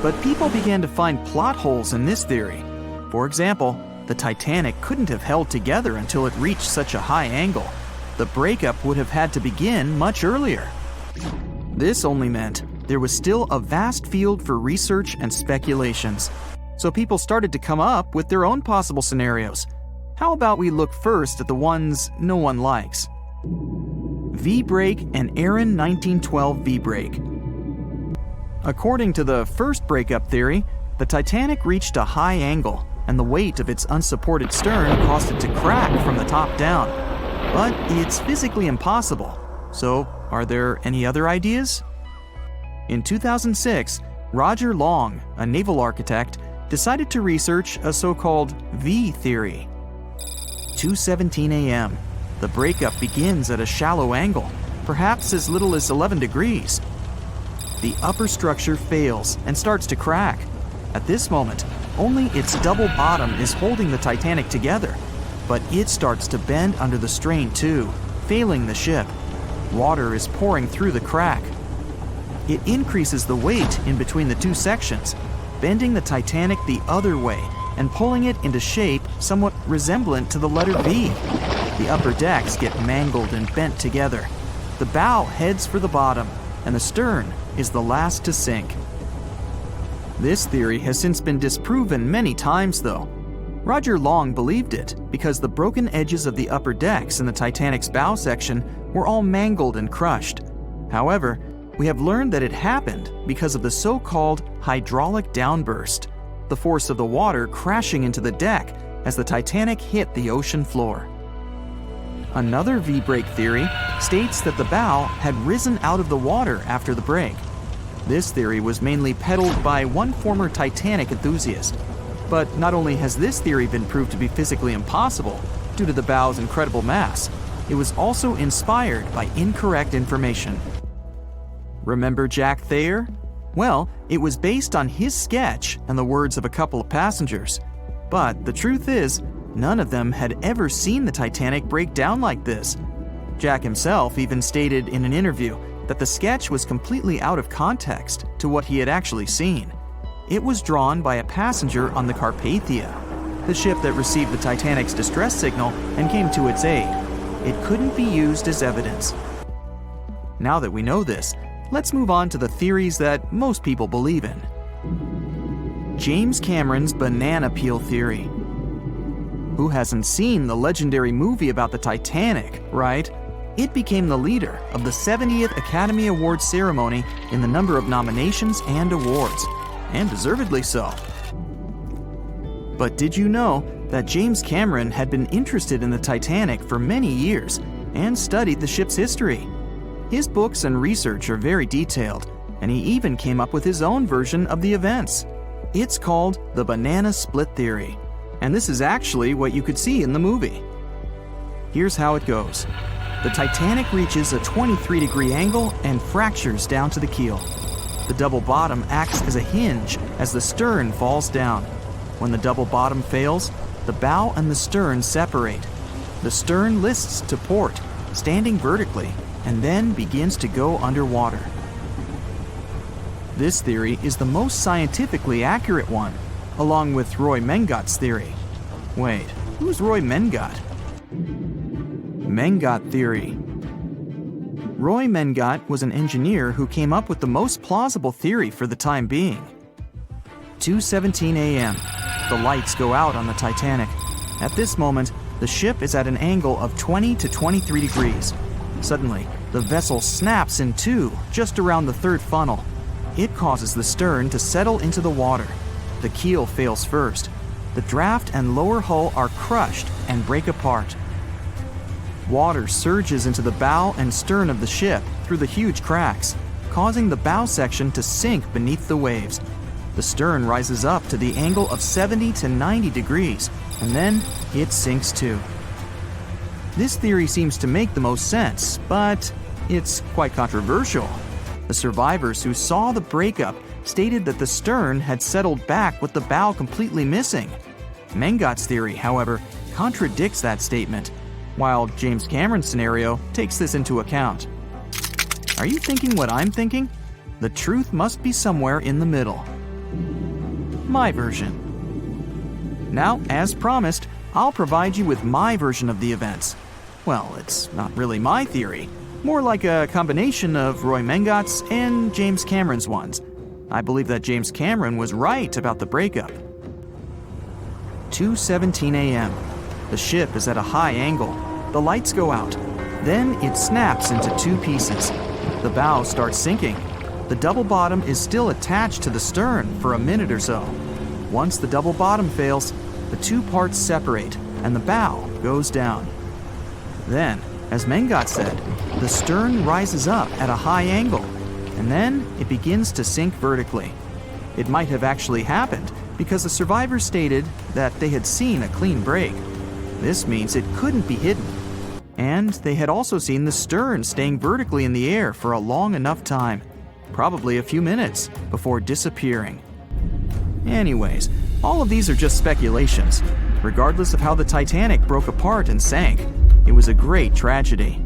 But people began to find plot holes in this theory. For example, the Titanic couldn't have held together until it reached such a high angle. The breakup would have had to begin much earlier. This only meant there was still a vast field for research and speculations. So people started to come up with their own possible scenarios. How about we look first at the ones no one likes? V-break and Aaron 1912 V-break. According to the first breakup theory, the Titanic reached a high angle, and the weight of its unsupported stern caused it to crack from the top down. But it's physically impossible. So, are there any other ideas? In 2006, Roger Long, a naval architect, decided to research a so-called V theory. 2:17 a.m. The breakup begins at a shallow angle, perhaps as little as 11 degrees. The upper structure fails and starts to crack. At this moment, only its double bottom is holding the Titanic together, but it starts to bend under the strain too, failing the ship. Water is pouring through the crack. It increases the weight in between the two sections, bending the Titanic the other way and pulling it into shape somewhat resemblant to the letter V. The upper decks get mangled and bent together. The bow heads for the bottom, and the stern is the last to sink. This theory has since been disproven many times, though. Roger Long believed it because the broken edges of the upper decks in the Titanic's bow section were all mangled and crushed. However, we have learned that it happened because of the so-called hydraulic downburst, the force of the water crashing into the deck as the Titanic hit the ocean floor. Another V-break theory states that the bow had risen out of the water after the break. This theory was mainly peddled by one former Titanic enthusiast. But not only has this theory been proved to be physically impossible due to the bow's incredible mass, it was also inspired by incorrect information. Remember Jack Thayer? Well, it was based on his sketch and the words of a couple of passengers. But the truth is, none of them had ever seen the Titanic break down like this. Jack himself even stated in an interview that the sketch was completely out of context to what he had actually seen. It was drawn by a passenger on the Carpathia, the ship that received the Titanic's distress signal and came to its aid. It couldn't be used as evidence. Now that we know this, let's move on to the theories that most people believe in. James Cameron's banana peel theory. Who hasn't seen the legendary movie about the Titanic, right? It became the leader of the 70th Academy Awards ceremony in the number of nominations and awards, and deservedly so. But did you know that James Cameron had been interested in the Titanic for many years and studied the ship's history? His books and research are very detailed, and he even came up with his own version of the events. It's called the banana split theory, and this is actually what you could see in the movie. Here's how it goes. The Titanic reaches a 23-degree angle and fractures down to the keel. The double bottom acts as a hinge as the stern falls down. When the double bottom fails, the bow and the stern separate. The stern lists to port, standing vertically, and then begins to go underwater. This theory is the most scientifically accurate one, along with Roy Mengot's theory. Wait, who's Roy Mangot? Mangot theory. Roy Mangot was an engineer who came up with the most plausible theory for the time being. 2:17 a.m. The lights go out on the Titanic. At this moment, the ship is at an angle of 20 to 23 degrees. Suddenly, the vessel snaps in two just around the third funnel. It causes the stern to settle into the water. The keel fails first. The draft and lower hull are crushed and break apart. Water surges into the bow and stern of the ship through the huge cracks, causing the bow section to sink beneath the waves. The stern rises up to the angle of 70 to 90 degrees, and then it sinks too. This theory seems to make the most sense, but it's quite controversial. The survivors who saw the breakup stated that the stern had settled back with the bow completely missing. Mengot's theory, however, contradicts that statement, while James Cameron's scenario takes this into account. Are you thinking what I'm thinking? The truth must be somewhere in the middle. My version. Now, as promised, I'll provide you with my version of the events. Well, it's not really my theory, more like a combination of Roy Mengot's and James Cameron's ones. I believe that James Cameron was right about the breakup. 2:17 a.m. The ship is at a high angle. The lights go out. Then it snaps into two pieces. The bow starts sinking. The double bottom is still attached to the stern for a minute or so. Once the double bottom fails, the two parts separate and the bow goes down. Then, as Mangot said, the stern rises up at a high angle, and then it begins to sink vertically. It might have actually happened because the survivors stated that they had seen a clean break. This means it couldn't be hidden. And they had also seen the stern staying vertically in the air for a long enough time, probably a few minutes, before disappearing. Anyways, all of these are just speculations. Regardless of how the Titanic broke apart and sank, it was a great tragedy.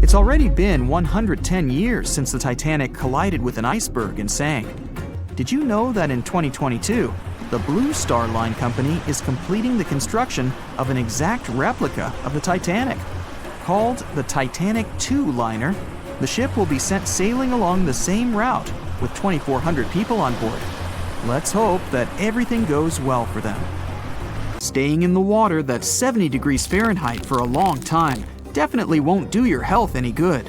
It's already been 110 years since the Titanic collided with an iceberg and sank. Did you know that in 2022, the Blue Star Line Company is completing the construction of an exact replica of the Titanic? Called the Titanic II liner, the ship will be sent sailing along the same route with 2,400 people on board. Let's hope that everything goes well for them. Staying in the water that's 70 degrees Fahrenheit for a long time definitely won't do your health any good.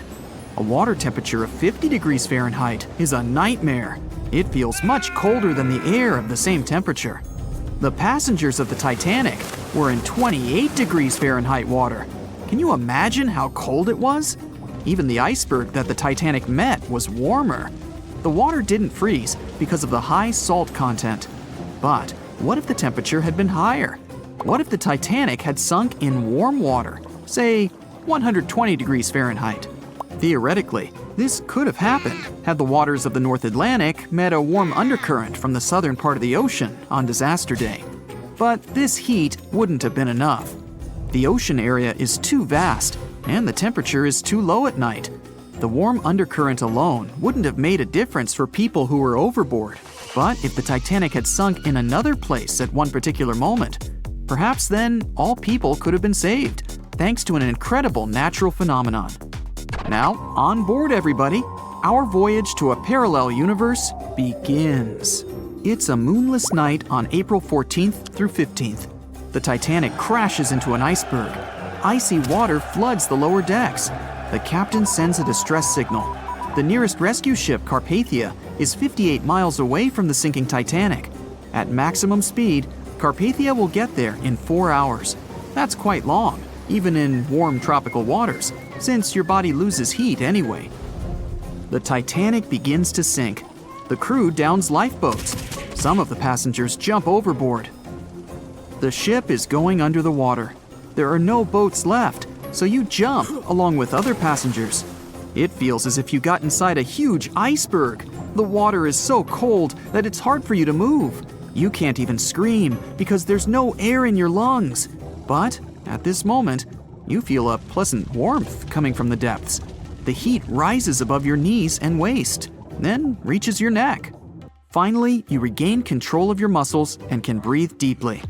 A water temperature of 50 degrees Fahrenheit is a nightmare. It feels much colder than the air of the same temperature. The passengers of the Titanic were in 28 degrees Fahrenheit water. Can you imagine how cold it was? Even the iceberg that the Titanic met was warmer. The water didn't freeze because of the high salt content. But what if the temperature had been higher? What if the Titanic had sunk in warm water, say 120 degrees Fahrenheit? Theoretically, this could have happened had the waters of the North Atlantic met a warm undercurrent from the southern part of the ocean on disaster day. But this heat wouldn't have been enough. The ocean area is too vast, and the temperature is too low at night. The warm undercurrent alone wouldn't have made a difference for people who were overboard. But if the Titanic had sunk in another place at one particular moment, perhaps then all people could have been saved, thanks to an incredible natural phenomenon. Now, on board everybody, our voyage to a parallel universe begins. It's a moonless night on April 14th through 15th. The Titanic crashes into an iceberg. Icy water floods the lower decks. The captain sends a distress signal. The nearest rescue ship, Carpathia, is 58 miles away from the sinking Titanic. At maximum speed, Carpathia will get there in 4 hours. That's quite long, even in warm tropical waters, since your body loses heat anyway. The Titanic begins to sink. The crew downs lifeboats. Some of the passengers jump overboard. The ship is going under the water. There are no boats left, so you jump along with other passengers. It feels as if you got inside a huge iceberg. The water is so cold that it's hard for you to move. You can't even scream because there's no air in your lungs. But at this moment, you feel a pleasant warmth coming from the depths. The heat rises above your knees and waist, then reaches your neck. Finally, you regain control of your muscles and can breathe deeply.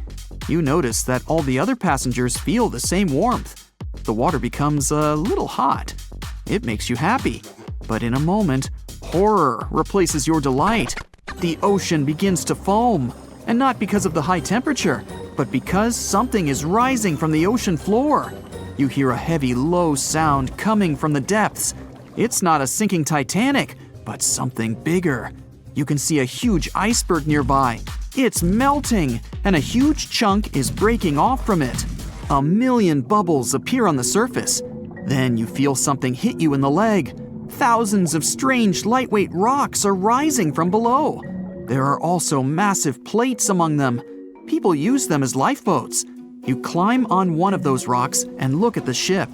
You notice that all the other passengers feel the same warmth. The water becomes a little hot. It makes you happy. But in a moment, horror replaces your delight. The ocean begins to foam. And not because of the high temperature, but because something is rising from the ocean floor. You hear a heavy, low sound coming from the depths. It's not a sinking Titanic, but something bigger. You can see a huge iceberg nearby. It's melting, and a huge chunk is breaking off from it. 1,000,000 bubbles appear on the surface. Then you feel something hit you in the leg. Thousands of strange lightweight rocks are rising from below. There are also massive plates among them. People use them as lifeboats. You climb on one of those rocks and look at the ship.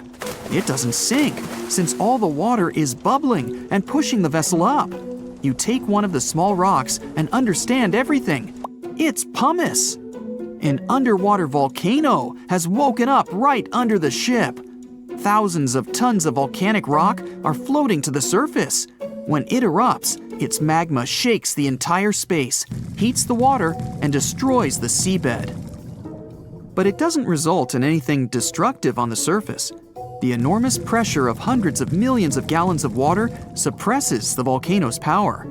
It doesn't sink, since all the water is bubbling and pushing the vessel up. You take one of the small rocks and understand everything. It's pumice. An underwater volcano has woken up right under the ship. Thousands of tons of volcanic rock are floating to the surface. When it erupts, its magma shakes the entire space, heats the water, and destroys the seabed. But it doesn't result in anything destructive on the surface. The enormous pressure of hundreds of millions of gallons of water suppresses the volcano's power.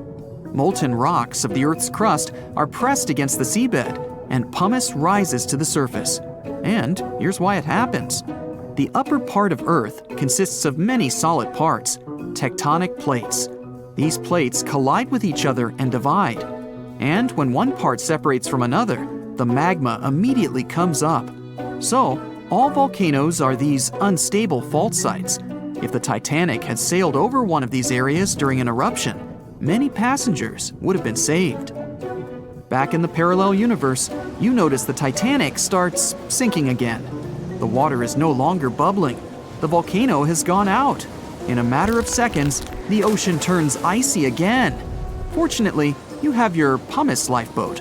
Molten rocks of the Earth's crust are pressed against the seabed, and pumice rises to the surface. And here's why it happens. The upper part of Earth consists of many solid parts, tectonic plates. These plates collide with each other and divide. And when one part separates from another, the magma immediately comes up. So, all volcanoes are these unstable fault sites. If the Titanic had sailed over one of these areas during an eruption, many passengers would have been saved. Back in the parallel universe, you notice the Titanic starts sinking again. The water is no longer bubbling. The volcano has gone out. In a matter of seconds, the ocean turns icy again. Fortunately, you have your pumice lifeboat.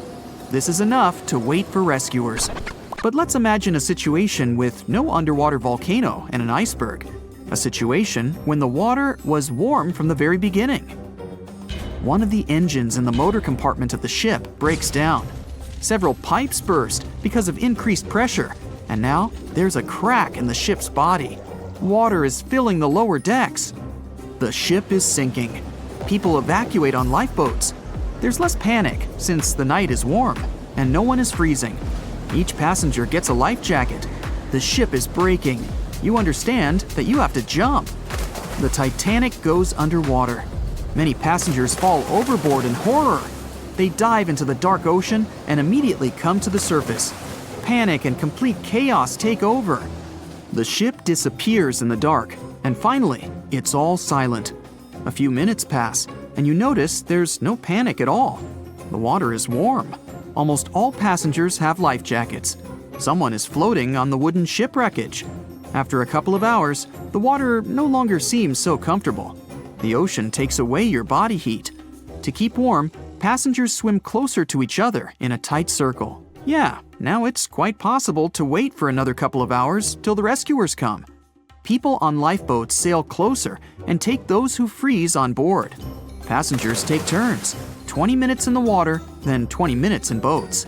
This is enough to wait for rescuers. But let's imagine a situation with no underwater volcano and an iceberg. A situation when the water was warm from the very beginning. One of the engines in the motor compartment of the ship breaks down. Several pipes burst because of increased pressure, and now there's a crack in the ship's body. Water is filling the lower decks. The ship is sinking. People evacuate on lifeboats. There's less panic since the night is warm and no one is freezing. Each passenger gets a life jacket. The ship is breaking. You understand that you have to jump. The Titanic goes underwater. Many passengers fall overboard in horror. They dive into the dark ocean and immediately come to the surface. Panic and complete chaos take over. The ship disappears in the dark, and finally, it's all silent. A few minutes pass, and you notice there's no panic at all. The water is warm. Almost all passengers have life jackets. Someone is floating on the wooden ship wreckage. After a couple of hours, the water no longer seems so comfortable. The ocean takes away your body heat. To keep warm, passengers swim closer to each other in a tight circle. Yeah, now it's quite possible to wait for another couple of hours till the rescuers come. People on lifeboats sail closer and take those who freeze on board. Passengers take turns, 20 minutes in the water, then 20 minutes in boats.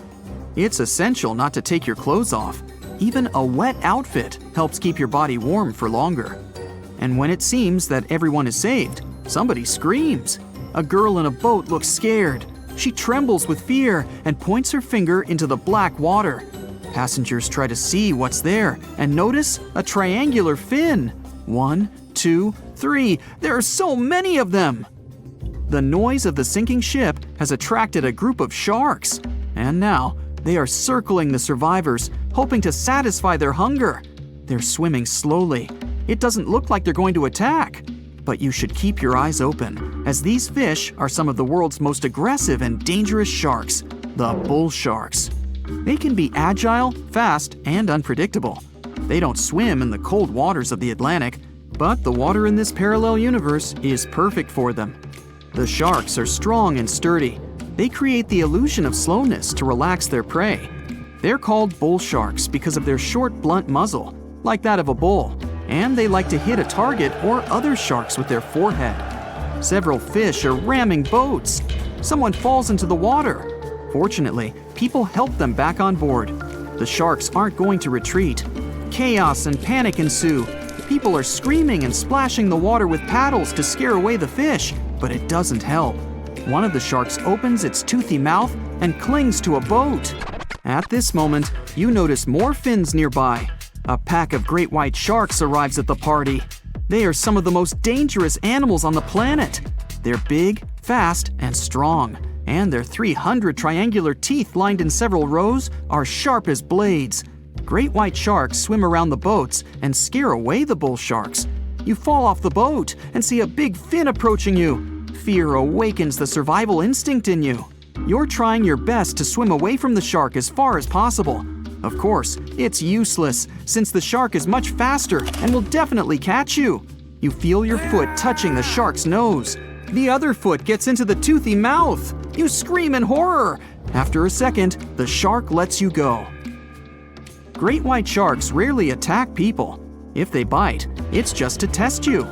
It's essential not to take your clothes off. Even a wet outfit helps keep your body warm for longer. And when it seems that everyone is saved, somebody screams. A girl in a boat looks scared. She trembles with fear and points her finger into the black water. Passengers try to see what's there and notice a triangular fin. 1, 2, 3. There are so many of them. The noise of the sinking ship has attracted a group of sharks. And now they are circling the survivors, hoping to satisfy their hunger. They're swimming slowly. It doesn't look like they're going to attack. But you should keep your eyes open, as these fish are some of the world's most aggressive and dangerous sharks. the bull sharks. They can be agile, fast, and unpredictable. They don't swim in the cold waters of the Atlantic, but the water in this parallel universe is perfect for them. The sharks are strong and sturdy. They create the illusion of slowness to relax their prey. They're called bull sharks because of their short, blunt muzzle, like that of a bull, and they like to hit a target or other sharks with their forehead. Several fish are ramming boats. Someone falls into the water. Fortunately, people help them back on board. The sharks aren't going to retreat. Chaos and panic ensue. People are screaming and splashing the water with paddles to scare away the fish, but it doesn't help. One of the sharks opens its toothy mouth and clings to a boat. At this moment, you notice more fins nearby. A pack of great white sharks arrives at the party. They are some of the most dangerous animals on the planet. They're big, fast, and strong, and their 300 triangular teeth lined in several rows are sharp as blades. Great white sharks swim around the boats and scare away the bull sharks. You fall off the boat and see a big fin approaching you. Fear awakens the survival instinct in you. You're trying your best to swim away from the shark as far as possible. Of course, it's useless, since the shark is much faster and will definitely catch you. You feel your foot touching the shark's nose. The other foot gets into the toothy mouth. You scream in horror. After a second, the shark lets you go. Great white sharks rarely attack people. If they bite, it's just to test you.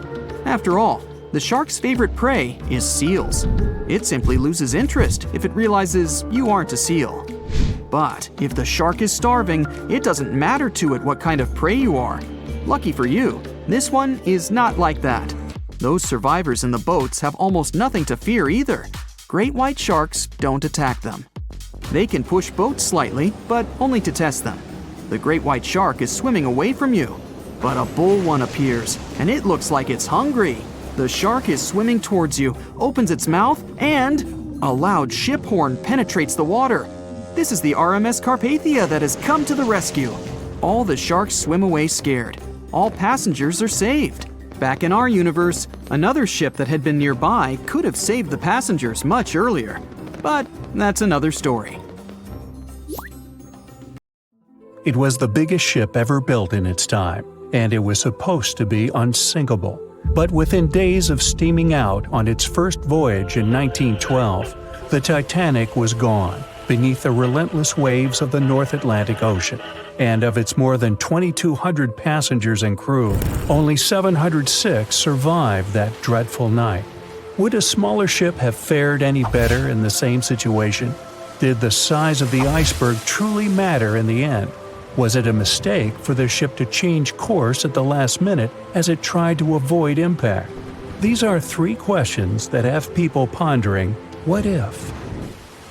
After all, the shark's favorite prey is seals. It simply loses interest if it realizes you aren't a seal. But if the shark is starving, it doesn't matter to it what kind of prey you are. Lucky for you, this one is not like that. Those survivors in the boats have almost nothing to fear either. Great white sharks don't attack them. They can push boats slightly, but only to test them. The great white shark is swimming away from you, but a bull one appears, and it looks like it's hungry. The shark is swimming towards you, opens its mouth, and a loud ship horn penetrates the water. This is the RMS Carpathia that has come to the rescue. All the sharks swim away scared. All passengers are saved. Back in our universe, another ship that had been nearby could have saved the passengers much earlier. But that's another story. It was the biggest ship ever built in its time, and it was supposed to be unsinkable. But within days of steaming out on its first voyage in 1912, the Titanic was gone beneath the relentless waves of the North Atlantic Ocean. And of its more than 2,200 passengers and crew, only 706 survived that dreadful night. Would a smaller ship have fared any better in the same situation? Did the size of the iceberg truly matter in the end? Was it a mistake for the ship to change course at the last minute as it tried to avoid impact? These are three questions that have people pondering, what if?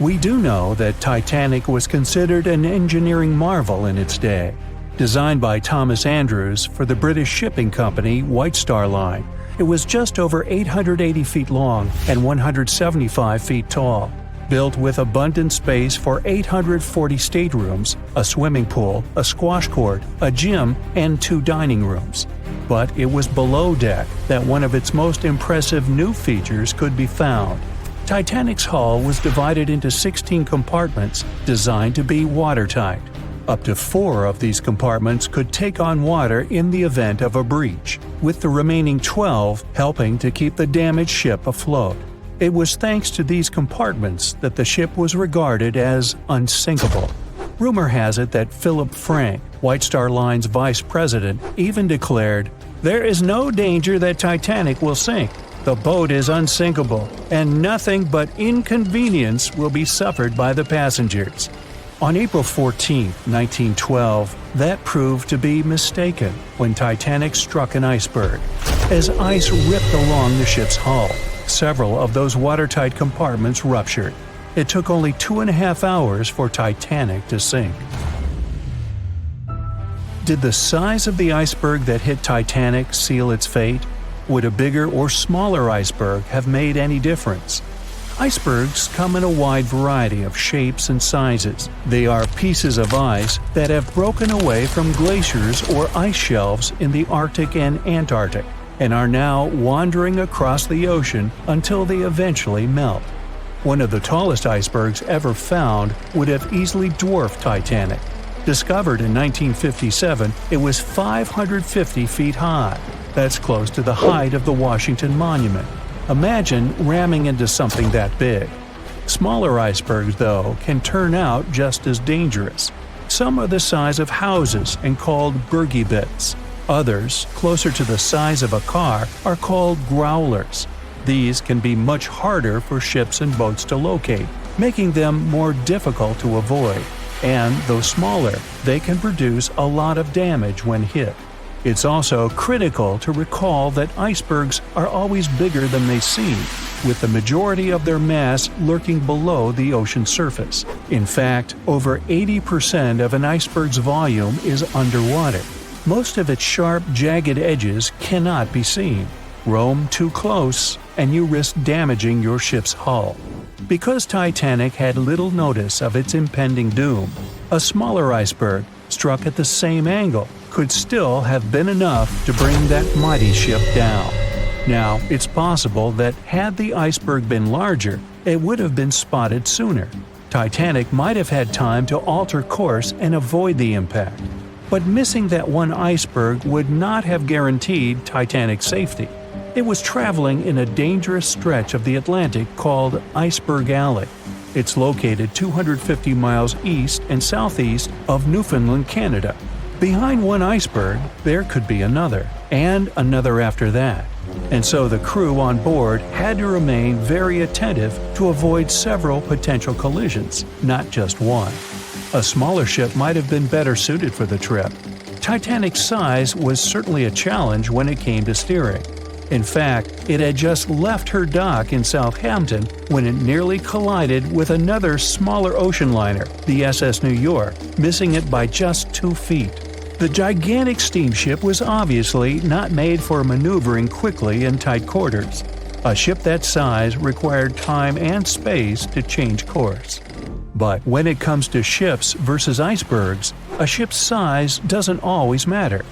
We do know that Titanic was considered an engineering marvel in its day. Designed by Thomas Andrews for the British shipping company White Star Line, it was just over 880 feet long and 175 feet tall. Built with abundant space for 840 staterooms, a swimming pool, a squash court, a gym, and 2 dining rooms. But it was below deck that one of its most impressive new features could be found. Titanic's hull was divided into 16 compartments designed to be watertight. Up to 4 of these compartments could take on water in the event of a breach, with the remaining 12 helping to keep the damaged ship afloat. It was thanks to these compartments that the ship was regarded as unsinkable. Rumor has it that Philip Frank, White Star Line's vice president, even declared, "There is no danger that Titanic will sink. The boat is unsinkable, and nothing but inconvenience will be suffered by the passengers." On April 14, 1912, that proved to be mistaken when Titanic struck an iceberg. As ice ripped along the ship's hull, several of those watertight compartments ruptured. It took only 2.5 hours for Titanic to sink. Did the size of the iceberg that hit Titanic seal its fate? Would a bigger or smaller iceberg have made any difference? Icebergs come in a wide variety of shapes and sizes. They are pieces of ice that have broken away from glaciers or ice shelves in the Arctic and Antarctic, and are now wandering across the ocean until they eventually melt. One of the tallest icebergs ever found would have easily dwarfed Titanic. Discovered in 1957, it was 550 feet high. That's close to the height of the Washington Monument. Imagine ramming into something that big. Smaller icebergs, though, can turn out just as dangerous. Some are the size of houses and called bergy bits. Others, closer to the size of a car, are called growlers. These can be much harder for ships and boats to locate, making them more difficult to avoid. And though smaller, they can produce a lot of damage when hit. It's also critical to recall that icebergs are always bigger than they seem, with the majority of their mass lurking below the ocean surface. In fact, over 80% of an iceberg's volume is underwater. Most of its sharp, jagged edges cannot be seen. Roam too close, and you risk damaging your ship's hull. Because Titanic had little notice of its impending doom, a smaller iceberg, struck at the same angle, could still have been enough to bring that mighty ship down. Now, it's possible that had the iceberg been larger, it would have been spotted sooner. Titanic might have had time to alter course and avoid the impact. But missing that one iceberg would not have guaranteed Titanic's safety. It was traveling in a dangerous stretch of the Atlantic called Iceberg Alley. It's located 250 miles east and southeast of Newfoundland, Canada. Behind one iceberg, there could be another, and another after that. And so the crew on board had to remain very attentive to avoid several potential collisions, not just one. A smaller ship might have been better suited for the trip. Titanic's size was certainly a challenge when it came to steering. In fact, it had just left her dock in Southampton when it nearly collided with another smaller ocean liner, the SS New York, missing it by just 2 feet. The gigantic steamship was obviously not made for maneuvering quickly in tight quarters. A ship that size required time and space to change course. But when it comes to ships versus icebergs, a ship's size doesn't always matter.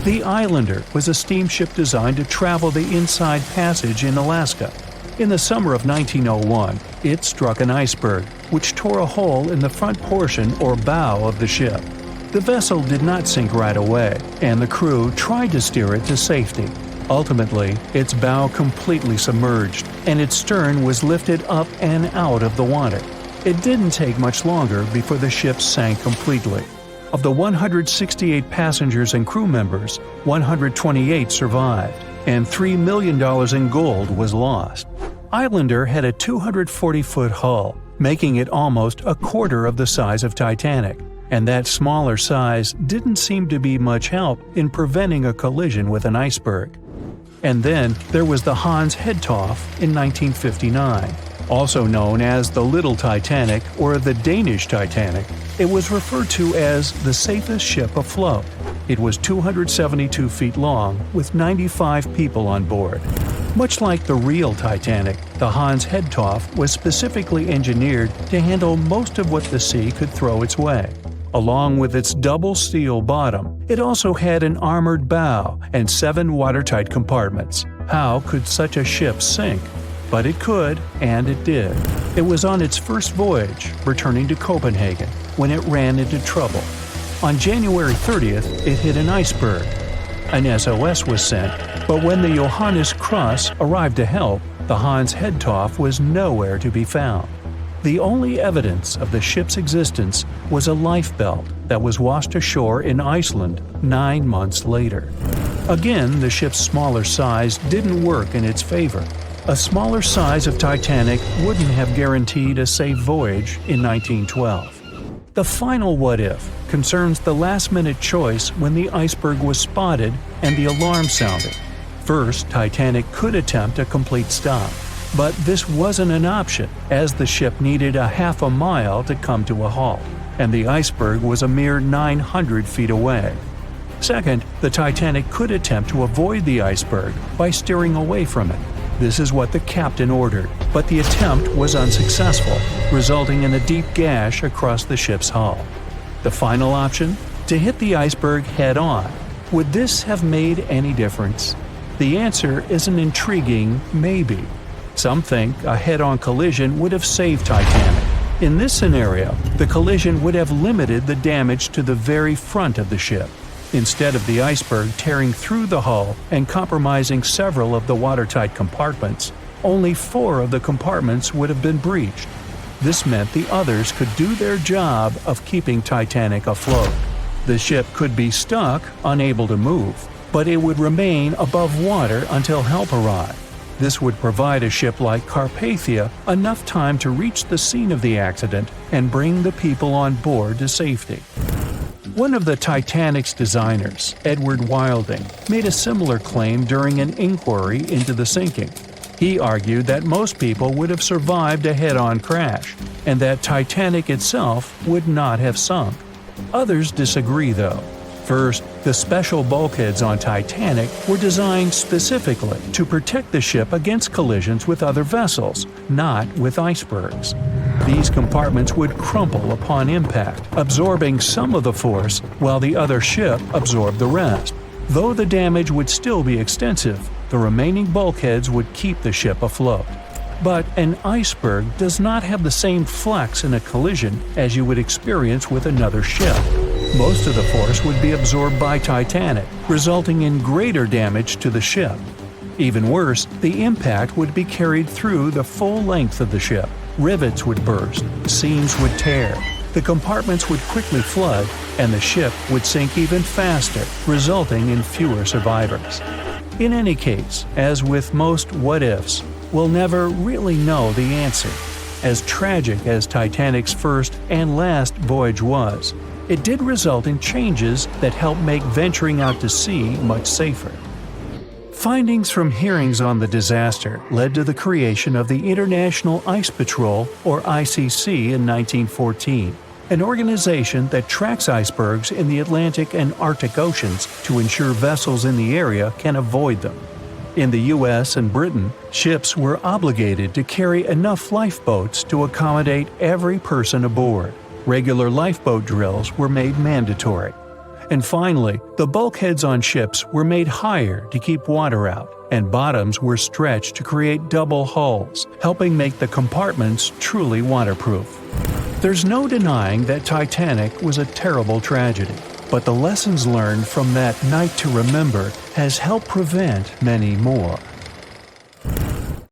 The Islander was a steamship designed to travel the Inside Passage in Alaska. In the summer of 1901, it struck an iceberg, which tore a hole in the front portion or bow of the ship. The vessel did not sink right away, and the crew tried to steer it to safety. Ultimately, its bow completely submerged, and its stern was lifted up and out of the water. It didn't take much longer before the ship sank completely. Of the 168 passengers and crew members, 128 survived, and $3 million in gold was lost. Islander had a 240-foot hull, making it almost a quarter of the size of Titanic, and that smaller size didn't seem to be much help in preventing a collision with an iceberg. And then there was the Hans Hedtoft in 1959. Also known as the Little Titanic or the Danish Titanic, it was referred to as the safest ship afloat. It was 272 feet long with 95 people on board. Much like the real Titanic, the Hans Hedtoft was specifically engineered to handle most of what the sea could throw its way. Along with its double steel bottom, it also had an armored bow and 7 watertight compartments. How could such a ship sink? But it could, and it did. It was on its first voyage, returning to Copenhagen, when it ran into trouble. On January 30th, it hit an iceberg. An SOS was sent, but when the Johannes Cross arrived to help, the Hans Hedtoft was nowhere to be found. The only evidence of the ship's existence was a lifebelt that was washed ashore in Iceland 9 months later. Again, the ship's smaller size didn't work in its favor. A smaller size of Titanic wouldn't have guaranteed a safe voyage in 1912. The final what-if concerns the last-minute choice when the iceberg was spotted and the alarm sounded. First, Titanic could attempt a complete stop, but this wasn't an option as the ship needed a half a mile to come to a halt, and the iceberg was a mere 900 feet away. Second, the Titanic could attempt to avoid the iceberg by steering away from it. This is what the captain ordered, but the attempt was unsuccessful, resulting in a deep gash across the ship's hull. The final option? To hit the iceberg head-on. Would this have made any difference? The answer is an intriguing maybe. Some think a head-on collision would have saved Titanic. In this scenario, the collision would have limited the damage to the very front of the ship. Instead of the iceberg tearing through the hull and compromising several of the watertight compartments, only 4 of the compartments would have been breached. This meant the others could do their job of keeping Titanic afloat. The ship could be stuck, unable to move, but it would remain above water until help arrived. This would provide a ship like Carpathia enough time to reach the scene of the accident and bring the people on board to safety. One of the Titanic's designers, Edward Wilding, made a similar claim during an inquiry into the sinking. He argued that most people would have survived a head-on crash, and that Titanic itself would not have sunk. Others disagree, though. First, the special bulkheads on Titanic were designed specifically to protect the ship against collisions with other vessels, not with icebergs. These compartments would crumple upon impact, absorbing some of the force while the other ship absorbed the rest. Though the damage would still be extensive, the remaining bulkheads would keep the ship afloat. But an iceberg does not have the same flex in a collision as you would experience with another ship. Most of the force would be absorbed by Titanic, resulting in greater damage to the ship. Even worse, the impact would be carried through the full length of the ship. Rivets would burst, seams would tear, the compartments would quickly flood, and the ship would sink even faster, resulting in fewer survivors. In any case, as with most what-ifs, we'll never really know the answer. As tragic as Titanic's first and last voyage was, it did result in changes that helped make venturing out to sea much safer. Findings from hearings on the disaster led to the creation of the International Ice Patrol, or ICC, in 1914, an organization that tracks icebergs in the Atlantic and Arctic Oceans to ensure vessels in the area can avoid them. In the US and Britain, ships were obligated to carry enough lifeboats to accommodate every person aboard. Regular lifeboat drills were made mandatory. And finally, the bulkheads on ships were made higher to keep water out, and bottoms were stretched to create double hulls, helping make the compartments truly waterproof. There's no denying that Titanic was a terrible tragedy, but the lessons learned from that night to remember has helped prevent many more.